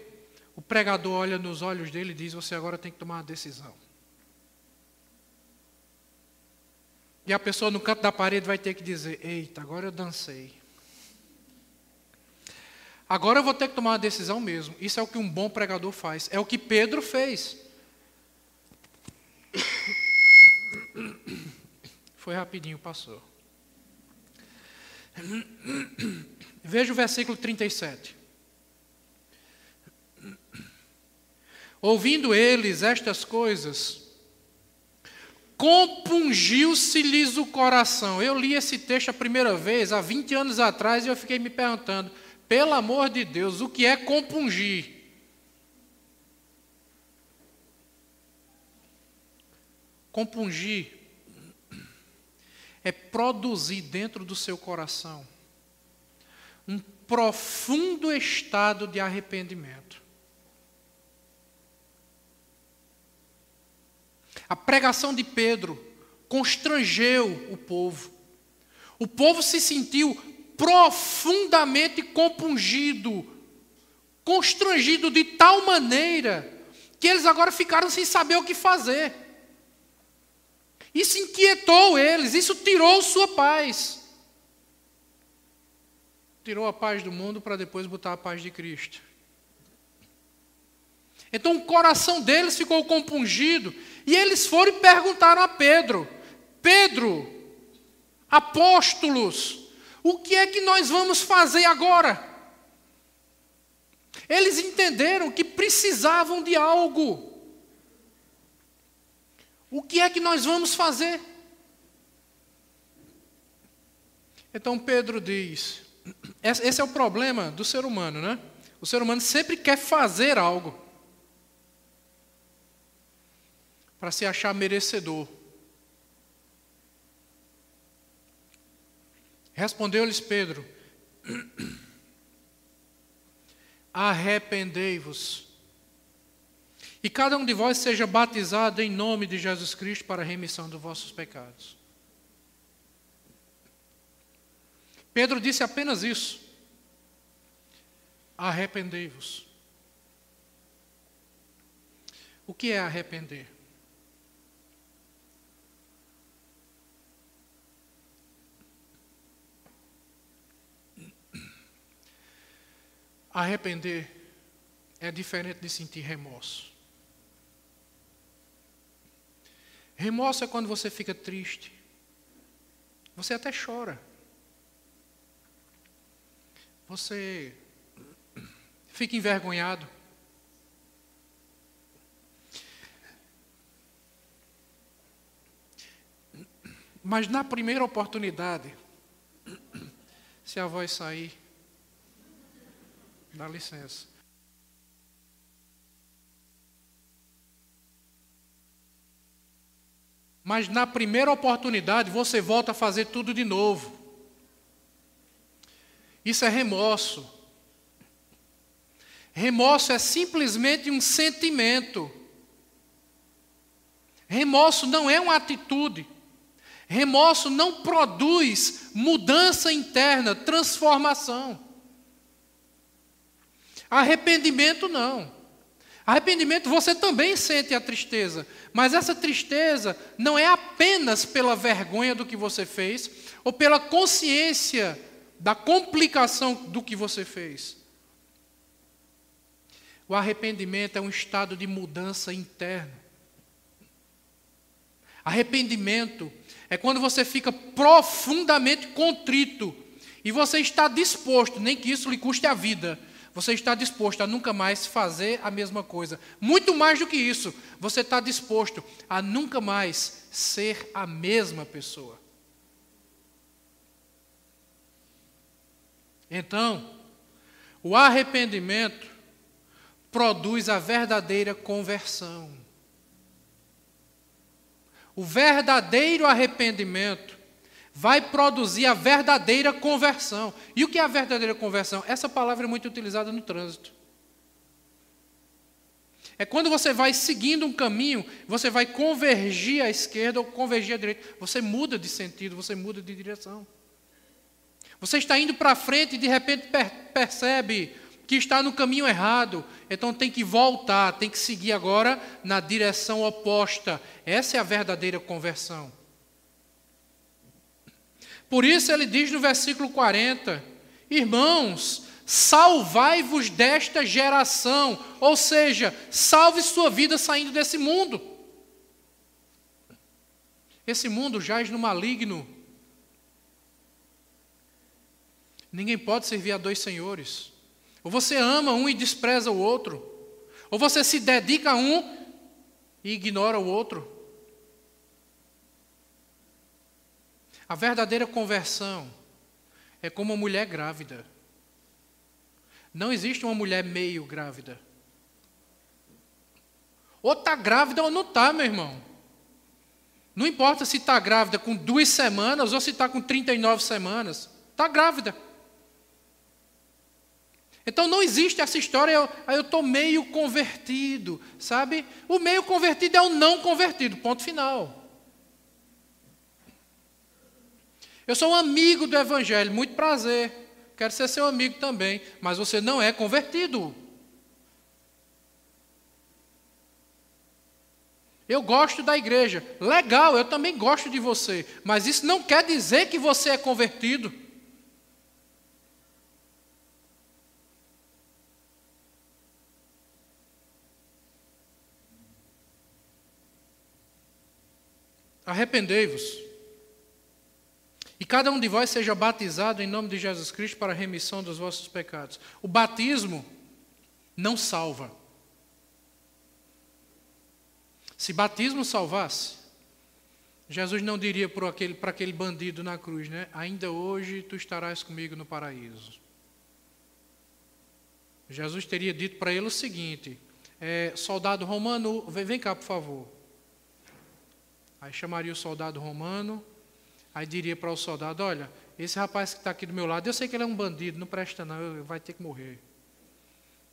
o pregador olha nos olhos dele e diz: você agora tem que tomar uma decisão. E a pessoa no canto da parede vai ter que dizer: eita, agora eu dancei. Agora eu vou ter que tomar uma decisão mesmo. Isso é o que um bom pregador faz. É o que Pedro fez. Foi rapidinho, passou. Veja o versículo 37. Ouvindo eles estas coisas, compungiu-se-lhes o coração. Eu li esse texto a primeira vez, há 20 anos atrás, e eu fiquei me perguntando, pelo amor de Deus, o que é compungir? Compungir é produzir dentro do seu coração um profundo estado de arrependimento. A pregação de Pedro constrangeu o povo. O povo se sentiu profundamente compungido, constrangido de tal maneira que eles agora ficaram sem saber o que fazer. Isso inquietou eles, isso tirou sua paz. Tirou a paz do mundo para depois botar a paz de Cristo. Então o coração deles ficou compungido e eles foram e perguntaram a Pedro: Pedro, apóstolos, o que é que nós vamos fazer agora? Eles entenderam que precisavam de algo. O que é que nós vamos fazer? Então Pedro diz, esse é o problema do ser humano, né? O ser humano sempre quer fazer algo para se achar merecedor. Respondeu-lhes Pedro: arrependei-vos, e cada um de vós seja batizado em nome de Jesus Cristo para a remissão dos vossos pecados. Pedro disse apenas isso: arrependei-vos. O que é arrepender? Arrepender é diferente de sentir remorso. Remorso é quando você fica triste. Você até chora. Você fica envergonhado. Mas na primeira oportunidade, Se a voz sair, dá licença. Mas na primeira oportunidade você volta a fazer tudo de novo. Isso é remorso. Remorso é simplesmente um sentimento. Remorso não é uma atitude. Remorso não produz mudança interna, transformação. Arrependimento não. Arrependimento, você também sente a tristeza, mas essa tristeza não é apenas pela vergonha do que você fez, ou pela consciência da complicação do que você fez. O arrependimento é um estado de mudança interna. Arrependimento é quando você fica profundamente contrito, e você está disposto, nem que isso lhe custe a vida, você está disposto a nunca mais fazer a mesma coisa. Muito mais do que isso, você está disposto a nunca mais ser a mesma pessoa. Então, o arrependimento produz a verdadeira conversão. O verdadeiro arrependimento vai produzir a verdadeira conversão. E o que é a verdadeira conversão? Essa palavra é muito utilizada no trânsito. É quando você vai seguindo um caminho, você vai convergir à esquerda ou convergir à direita. Você muda de sentido, você muda de direção. Você está indo para frente e de repente percebe que está no caminho errado. Então tem que voltar, tem que seguir agora na direção oposta. Essa é a verdadeira conversão. Por isso ele diz no versículo 40, irmãos, salvai-vos desta geração, ou seja, salve sua vida saindo desse mundo. Esse mundo jaz no maligno. Ninguém pode servir a dois senhores. Ou você ama um e despreza o outro, ou você se dedica a um e ignora o outro. A verdadeira conversão é como uma mulher grávida. Não existe uma mulher meio grávida. Ou está grávida ou não está, meu irmão. Não importa se está grávida com 2 semanas ou se está com 39 semanas. Está grávida. Então não existe essa história, eu estou meio convertido, sabe? O meio convertido é o não convertido, ponto final. Eu sou um amigo do Evangelho, muito prazer, quero ser seu amigo também, mas você não é convertido. Eu gosto da igreja, legal, eu também gosto de você, mas isso não quer dizer que você é convertido. Arrependei-vos. E cada um de vós seja batizado em nome de Jesus Cristo para a remissão dos vossos pecados. O batismo não salva. Se batismo salvasse, Jesus não diria para aquele bandido na cruz, né? Ainda hoje tu estarás comigo no paraíso. Jesus teria dito para ele o seguinte, soldado romano, vem cá por favor. Aí chamaria o soldado romano, aí diria para o soldado, olha, esse rapaz que está aqui do meu lado, eu sei que ele é um bandido, não presta não, vai ter que morrer.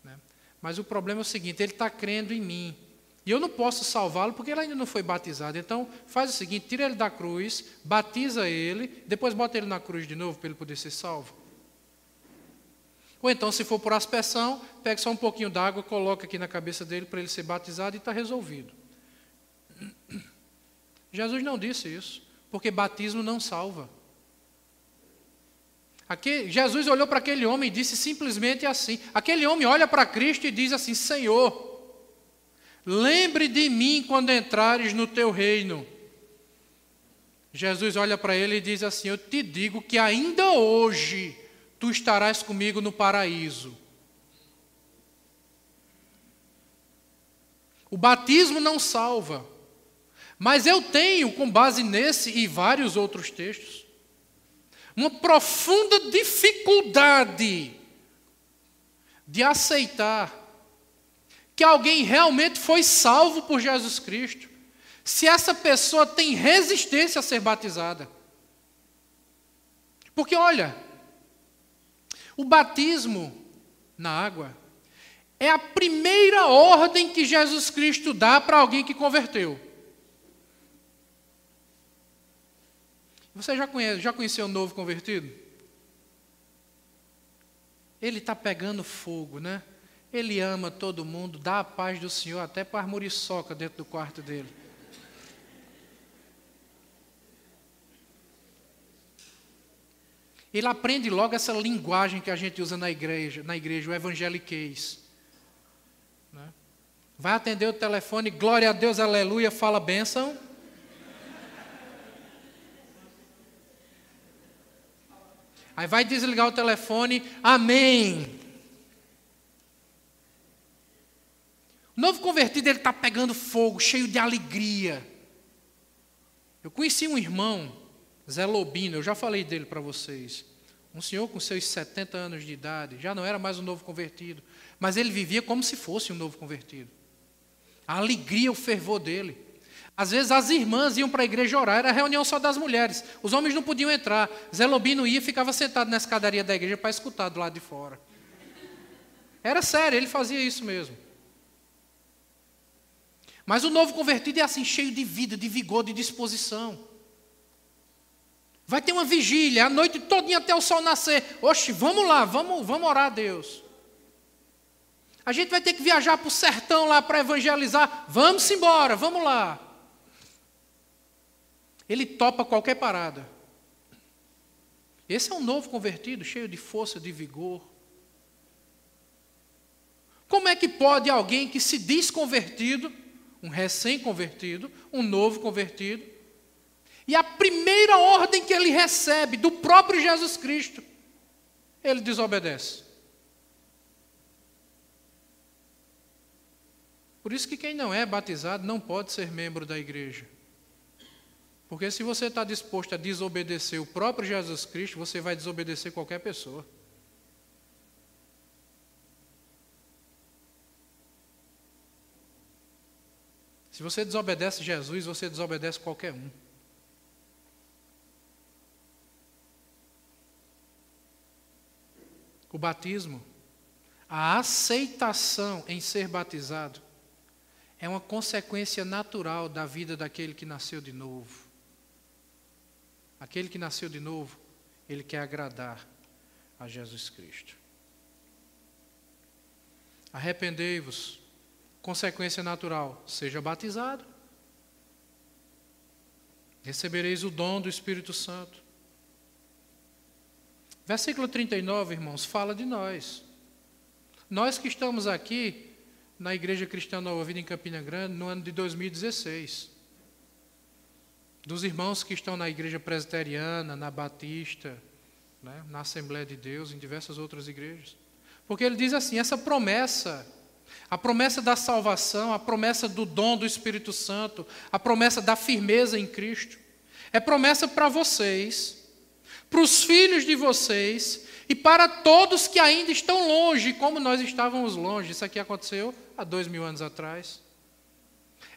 Né? Mas o problema é o seguinte, ele está crendo em mim, e eu não posso salvá-lo porque ele ainda não foi batizado. Então faz o seguinte, tira ele da cruz, batiza ele, depois bota ele na cruz de novo para ele poder ser salvo. Ou então, se for por aspersão, pega só um pouquinho d'água, coloca aqui na cabeça dele para ele ser batizado e está resolvido. Jesus não disse isso, porque batismo não salva. Jesus olhou para aquele homem e disse simplesmente assim. Aquele homem olha para Cristo e diz assim, Senhor, lembre de mim quando entrares no teu reino. Jesus olha para ele e diz assim, eu te digo que ainda hoje tu estarás comigo no paraíso. O batismo não salva. Mas eu tenho, com base nesse e vários outros textos, uma profunda dificuldade de aceitar que alguém realmente foi salvo por Jesus Cristo, se essa pessoa tem resistência a ser batizada. Porque, olha, o batismo na água é a primeira ordem que Jesus Cristo dá para alguém que converteu. Você já conheceu um novo convertido? Ele está pegando fogo, né? Ele ama todo mundo, dá a paz do Senhor até para a muriçoca dentro do quarto dele. Ele aprende logo essa linguagem que a gente usa na igreja, o evangeliquez. Né? Vai atender o telefone, glória a Deus, aleluia, fala bênção. Aí vai desligar o telefone, amém. O novo convertido, ele está pegando fogo, cheio de alegria. Eu conheci um irmão, Zé Lobino, eu já falei dele para vocês. Um senhor com seus 70 anos de idade, já não era mais um novo convertido, mas ele vivia como se fosse um novo convertido. A alegria, o fervor dele. Às vezes as irmãs iam para a igreja orar, era reunião só das mulheres. Os homens não podiam entrar. Zé Lobino ia e ficava sentado na escadaria da igreja para escutar do lado de fora. Era sério, ele fazia isso mesmo. Mas o novo convertido é assim, cheio de vida, de vigor, de disposição. Vai ter uma vigília, a noite todinha até o sol nascer. Oxe, vamos lá, vamos orar a Deus. A gente vai ter que viajar para o sertão lá para evangelizar. Vamos embora, vamos lá. Ele topa qualquer parada. Esse é um novo convertido, cheio de força, de vigor. Como é que pode alguém que se diz convertido, um recém-convertido, um novo convertido, e a primeira ordem que ele recebe do próprio Jesus Cristo, ele desobedece? Por isso que quem não é batizado não pode ser membro da igreja. Porque se você está disposto a desobedecer o próprio Jesus Cristo, você vai desobedecer qualquer pessoa. Se você desobedece Jesus, você desobedece qualquer um. O batismo, a aceitação em ser batizado, é uma consequência natural da vida daquele que nasceu de novo. Aquele que nasceu de novo, ele quer agradar a Jesus Cristo. Arrependei-vos, consequência natural, seja batizado. Recebereis o dom do Espírito Santo. Versículo 39, irmãos, fala de nós. Nós que estamos aqui na Igreja Cristã Nova Vida em Campina Grande no ano de 2016. Dos irmãos que estão na Igreja Presbiteriana, na Batista, né, na Assembleia de Deus, em diversas outras igrejas. Porque ele diz assim, essa promessa, a promessa da salvação, a promessa do dom do Espírito Santo, a promessa da firmeza em Cristo, é promessa para vocês, para os filhos de vocês e para todos que ainda estão longe, como nós estávamos longe. Isso aqui aconteceu há 2000 anos atrás.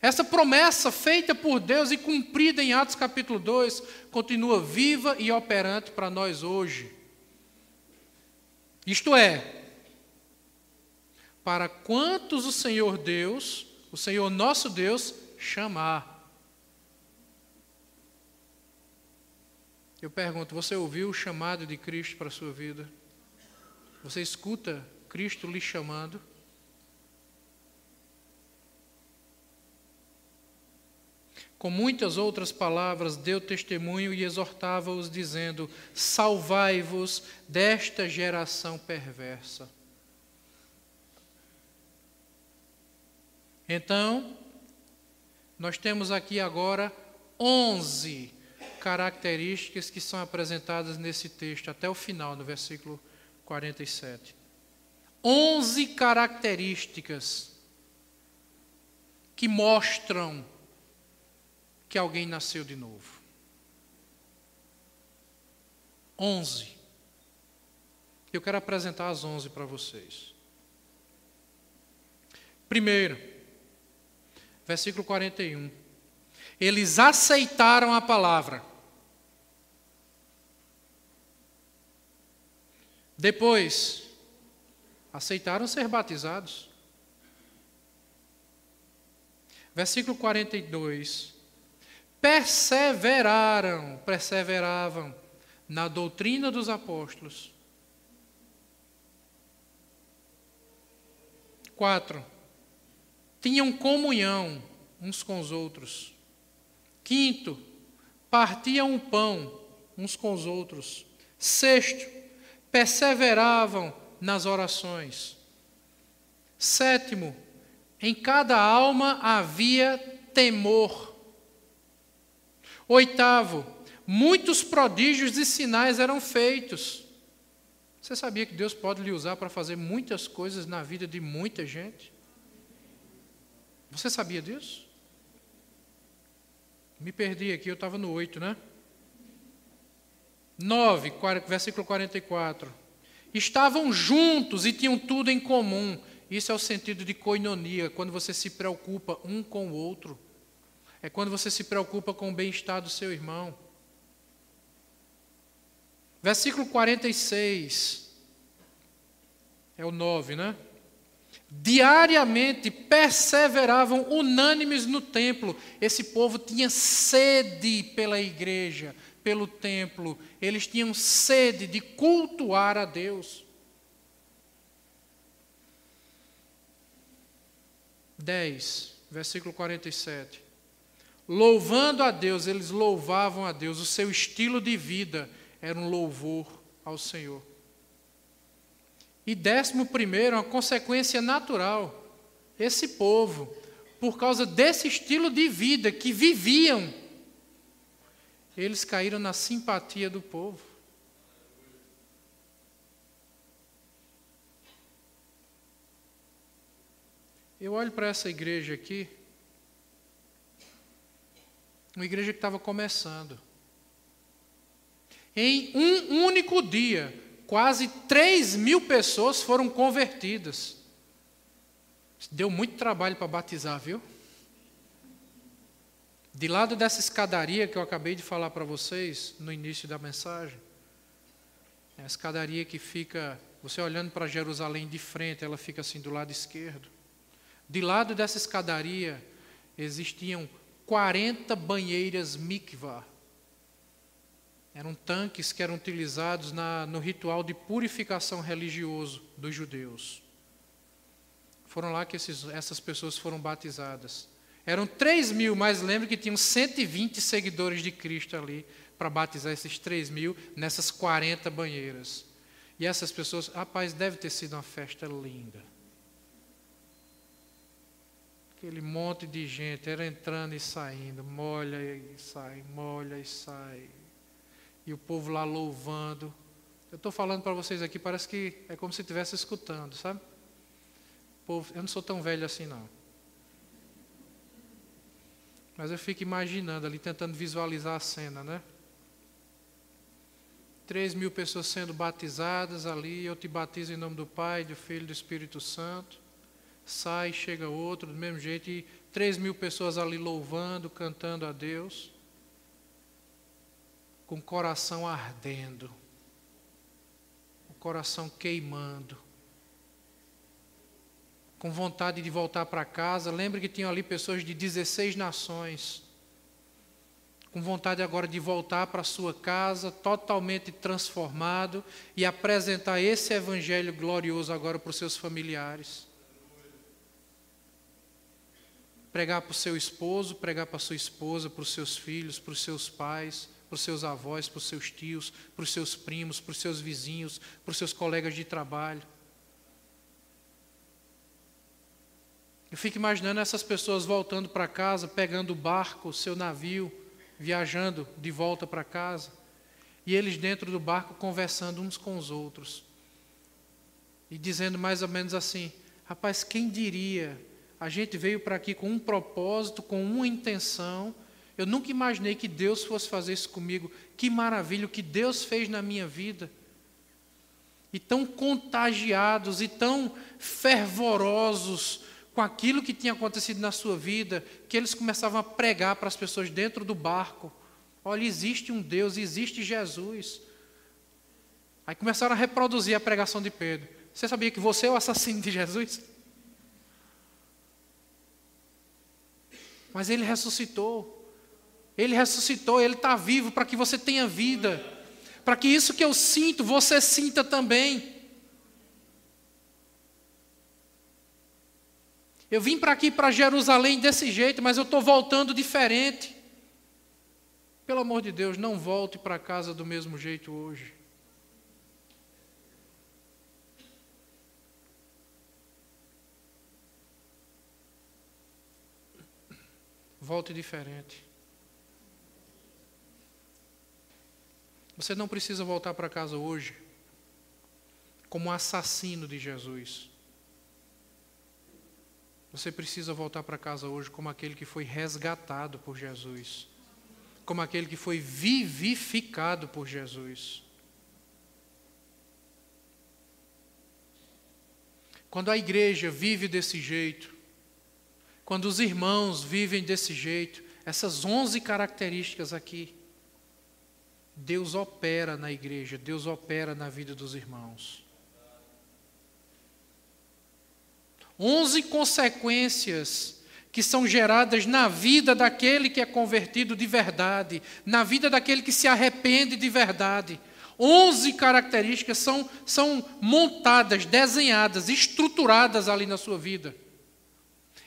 Essa promessa feita por Deus e cumprida em Atos capítulo 2, continua viva e operante para nós hoje. Isto é, para quantos o Senhor Deus, o Senhor nosso Deus, chamar. Eu pergunto, você ouviu o chamado de Cristo para a sua vida? Você escuta Cristo lhe chamando? Com muitas outras palavras, deu testemunho e exortava-os, dizendo, salvai-vos desta geração perversa. Então, nós temos aqui agora 11 características que são apresentadas nesse texto, até o final, no versículo 47. 11 características que mostram que alguém nasceu de novo. 11. Eu quero apresentar as 11 para vocês. Primeiro, versículo 41. Eles aceitaram a palavra. Depois, aceitaram ser batizados. Versículo 42. Perseveravam na doutrina dos apóstolos. 4. Tinham comunhão uns com os outros. 5. Partiam o pão uns com os outros. 6. Perseveravam nas orações. 7. Em cada alma havia temor. 8. Muitos prodígios e sinais eram feitos. Você sabia que Deus pode lhe usar para fazer muitas coisas na vida de muita gente? Você sabia disso? Me perdi aqui, eu estava no 8, né? 9, versículo 44. Estavam juntos e tinham tudo em comum. Isso é o sentido de koinonia, quando você se preocupa um com o outro. É quando você se preocupa com o bem-estar do seu irmão. Versículo 46. É o 9, né? Diariamente perseveravam unânimes no templo. Esse povo tinha sede pela igreja, pelo templo. Eles tinham sede de cultuar a Deus. 10, versículo 47. Louvando a Deus, eles louvavam a Deus. O seu estilo de vida era um louvor ao Senhor. E 11º, uma consequência natural. Esse povo, por causa desse estilo de vida que viviam, eles caíram na simpatia do povo. Eu olho para essa igreja aqui, uma igreja que estava começando. Em um único dia, quase 3.000 pessoas foram convertidas. Deu muito trabalho para batizar, viu? De lado dessa escadaria que eu acabei de falar para vocês no início da mensagem, é a escadaria que fica, você olhando para Jerusalém de frente, ela fica assim do lado esquerdo. De lado dessa escadaria existiam 40 banheiras mikvah. Eram tanques que eram utilizados no ritual de purificação religioso dos judeus. Foram lá que essas pessoas foram batizadas. Eram 3.000, mas lembre que tinham 120 seguidores de Cristo ali para batizar esses 3.000 nessas 40 banheiras. E essas pessoas, rapaz, deve ter sido uma festa linda. Aquele monte de gente, era entrando e saindo, molha e sai, molha e sai. E o povo lá louvando. Eu estou falando para vocês aqui, parece que é como se estivesse escutando, sabe? O povo, eu não sou tão velho assim, não. Mas eu fico imaginando ali, tentando visualizar a cena, né? 3.000 pessoas sendo batizadas ali, eu te batizo em nome do Pai, do Filho e do Espírito Santo. Sai, chega outro, do mesmo jeito, e 3.000 pessoas ali louvando, cantando a Deus, com o coração ardendo, o coração queimando, com vontade de voltar para casa. Lembre que tinham ali pessoas de 16 nações, com vontade agora de voltar para a sua casa, totalmente transformado, e apresentar esse evangelho glorioso agora para os seus familiares. Pregar para o seu esposo, pregar para a sua esposa, para os seus filhos, para os seus pais, para os seus avós, para os seus tios, para os seus primos, para os seus vizinhos, para os seus colegas de trabalho. Eu fico imaginando essas pessoas voltando para casa, pegando o barco, o seu navio, viajando de volta para casa, e eles dentro do barco conversando uns com os outros, e dizendo mais ou menos assim: rapaz, quem diria, a gente veio para aqui com um propósito, com uma intenção, Eu nunca imaginei que Deus fosse fazer isso comigo. Que maravilha o que Deus fez na minha vida. E tão contagiados e tão fervorosos com aquilo que tinha acontecido na sua vida, que eles começavam a pregar para as pessoas dentro do barco. Olha, existe um Deus, existe Jesus. Aí começaram a reproduzir a pregação de Pedro. Você sabia que você é o assassino de Jesus? Mas ele ressuscitou. Ele ressuscitou, ele está vivo para que você tenha vida. Para que isso que eu sinto, você sinta também. Eu vim para aqui, para Jerusalém, desse jeito, mas eu estou voltando diferente. Pelo amor de Deus, não volte para casa do mesmo jeito hoje. Volte diferente. Você não precisa voltar para casa hoje como um assassino de Jesus. Você precisa voltar para casa hoje como aquele que foi resgatado por Jesus. Como aquele que foi vivificado por Jesus. Quando a igreja vive desse jeito, quando os irmãos vivem desse jeito, essas 11 características aqui, Deus opera na igreja, Deus opera na vida dos irmãos. 11 consequências que são geradas na vida daquele que é convertido de verdade, na vida daquele que se arrepende de verdade. 11 características são montadas, desenhadas, estruturadas ali na sua vida.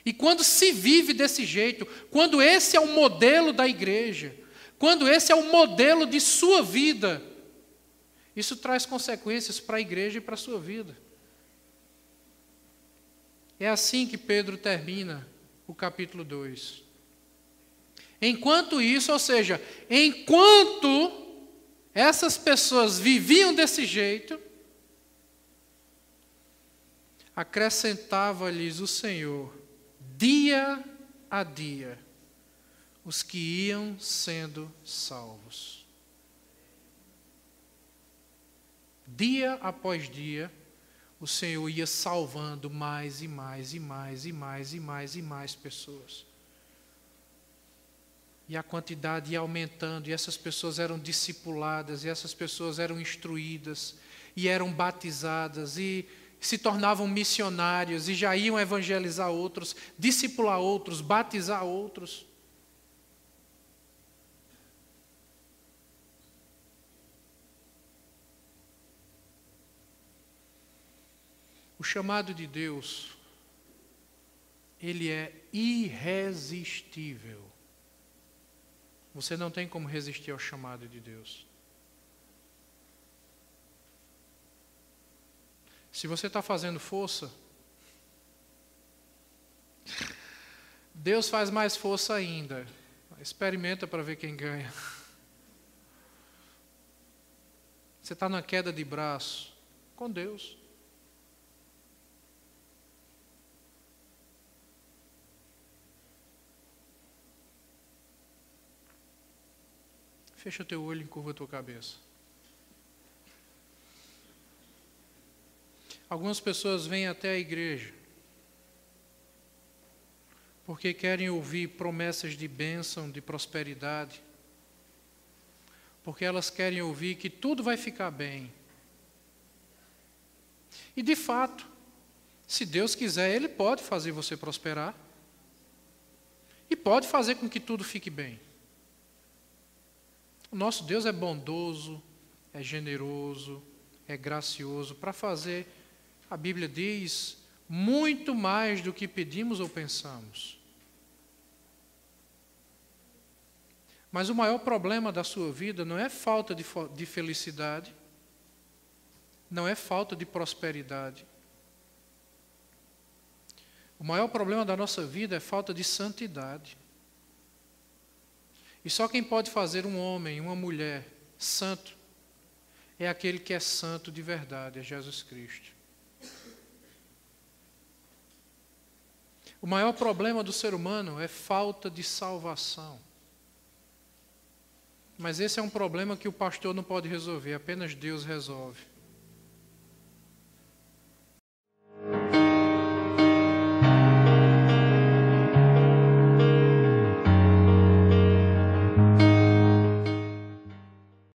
E quando se vive desse jeito, quando esse é o modelo da igreja, quando esse é o modelo de sua vida, isso traz consequências para a igreja e para a sua vida. É assim que Pedro termina o capítulo 2. Enquanto isso, ou seja, enquanto essas pessoas viviam desse jeito, acrescentava-lhes o Senhor, dia a dia, os que iam sendo salvos. Dia após dia, o Senhor ia salvando mais e mais e mais e mais e mais e mais pessoas. E a quantidade ia aumentando, e essas pessoas eram discipuladas, e essas pessoas eram instruídas, e eram batizadas, e se tornavam missionários, e já iam evangelizar outros, discipular outros, batizar outros. O chamado de Deus, ele é irresistível. Você não tem como resistir ao chamado de Deus. Se você está fazendo força, Deus faz mais força ainda. Experimenta para ver quem ganha. Você está na queda de braço, com Deus. Fecha teu olho e encurva a tua cabeça. Algumas pessoas vêm até a igreja porque querem ouvir promessas de bênção, de prosperidade, porque elas querem ouvir que tudo vai ficar bem. E de fato, se Deus quiser, Ele pode fazer você prosperar e pode fazer com que tudo fique bem. O nosso Deus é bondoso, é generoso, é gracioso para fazer, a Bíblia diz, muito mais do que pedimos ou pensamos. Mas o maior problema da sua vida não é falta de felicidade, não é falta de prosperidade. O maior problema da nossa vida é falta de santidade. E só quem pode fazer um homem, uma mulher santo, é aquele que é santo de verdade, é Jesus Cristo. O maior problema do ser humano é falta de salvação. Mas esse é um problema que o pastor não pode resolver, apenas Deus resolve.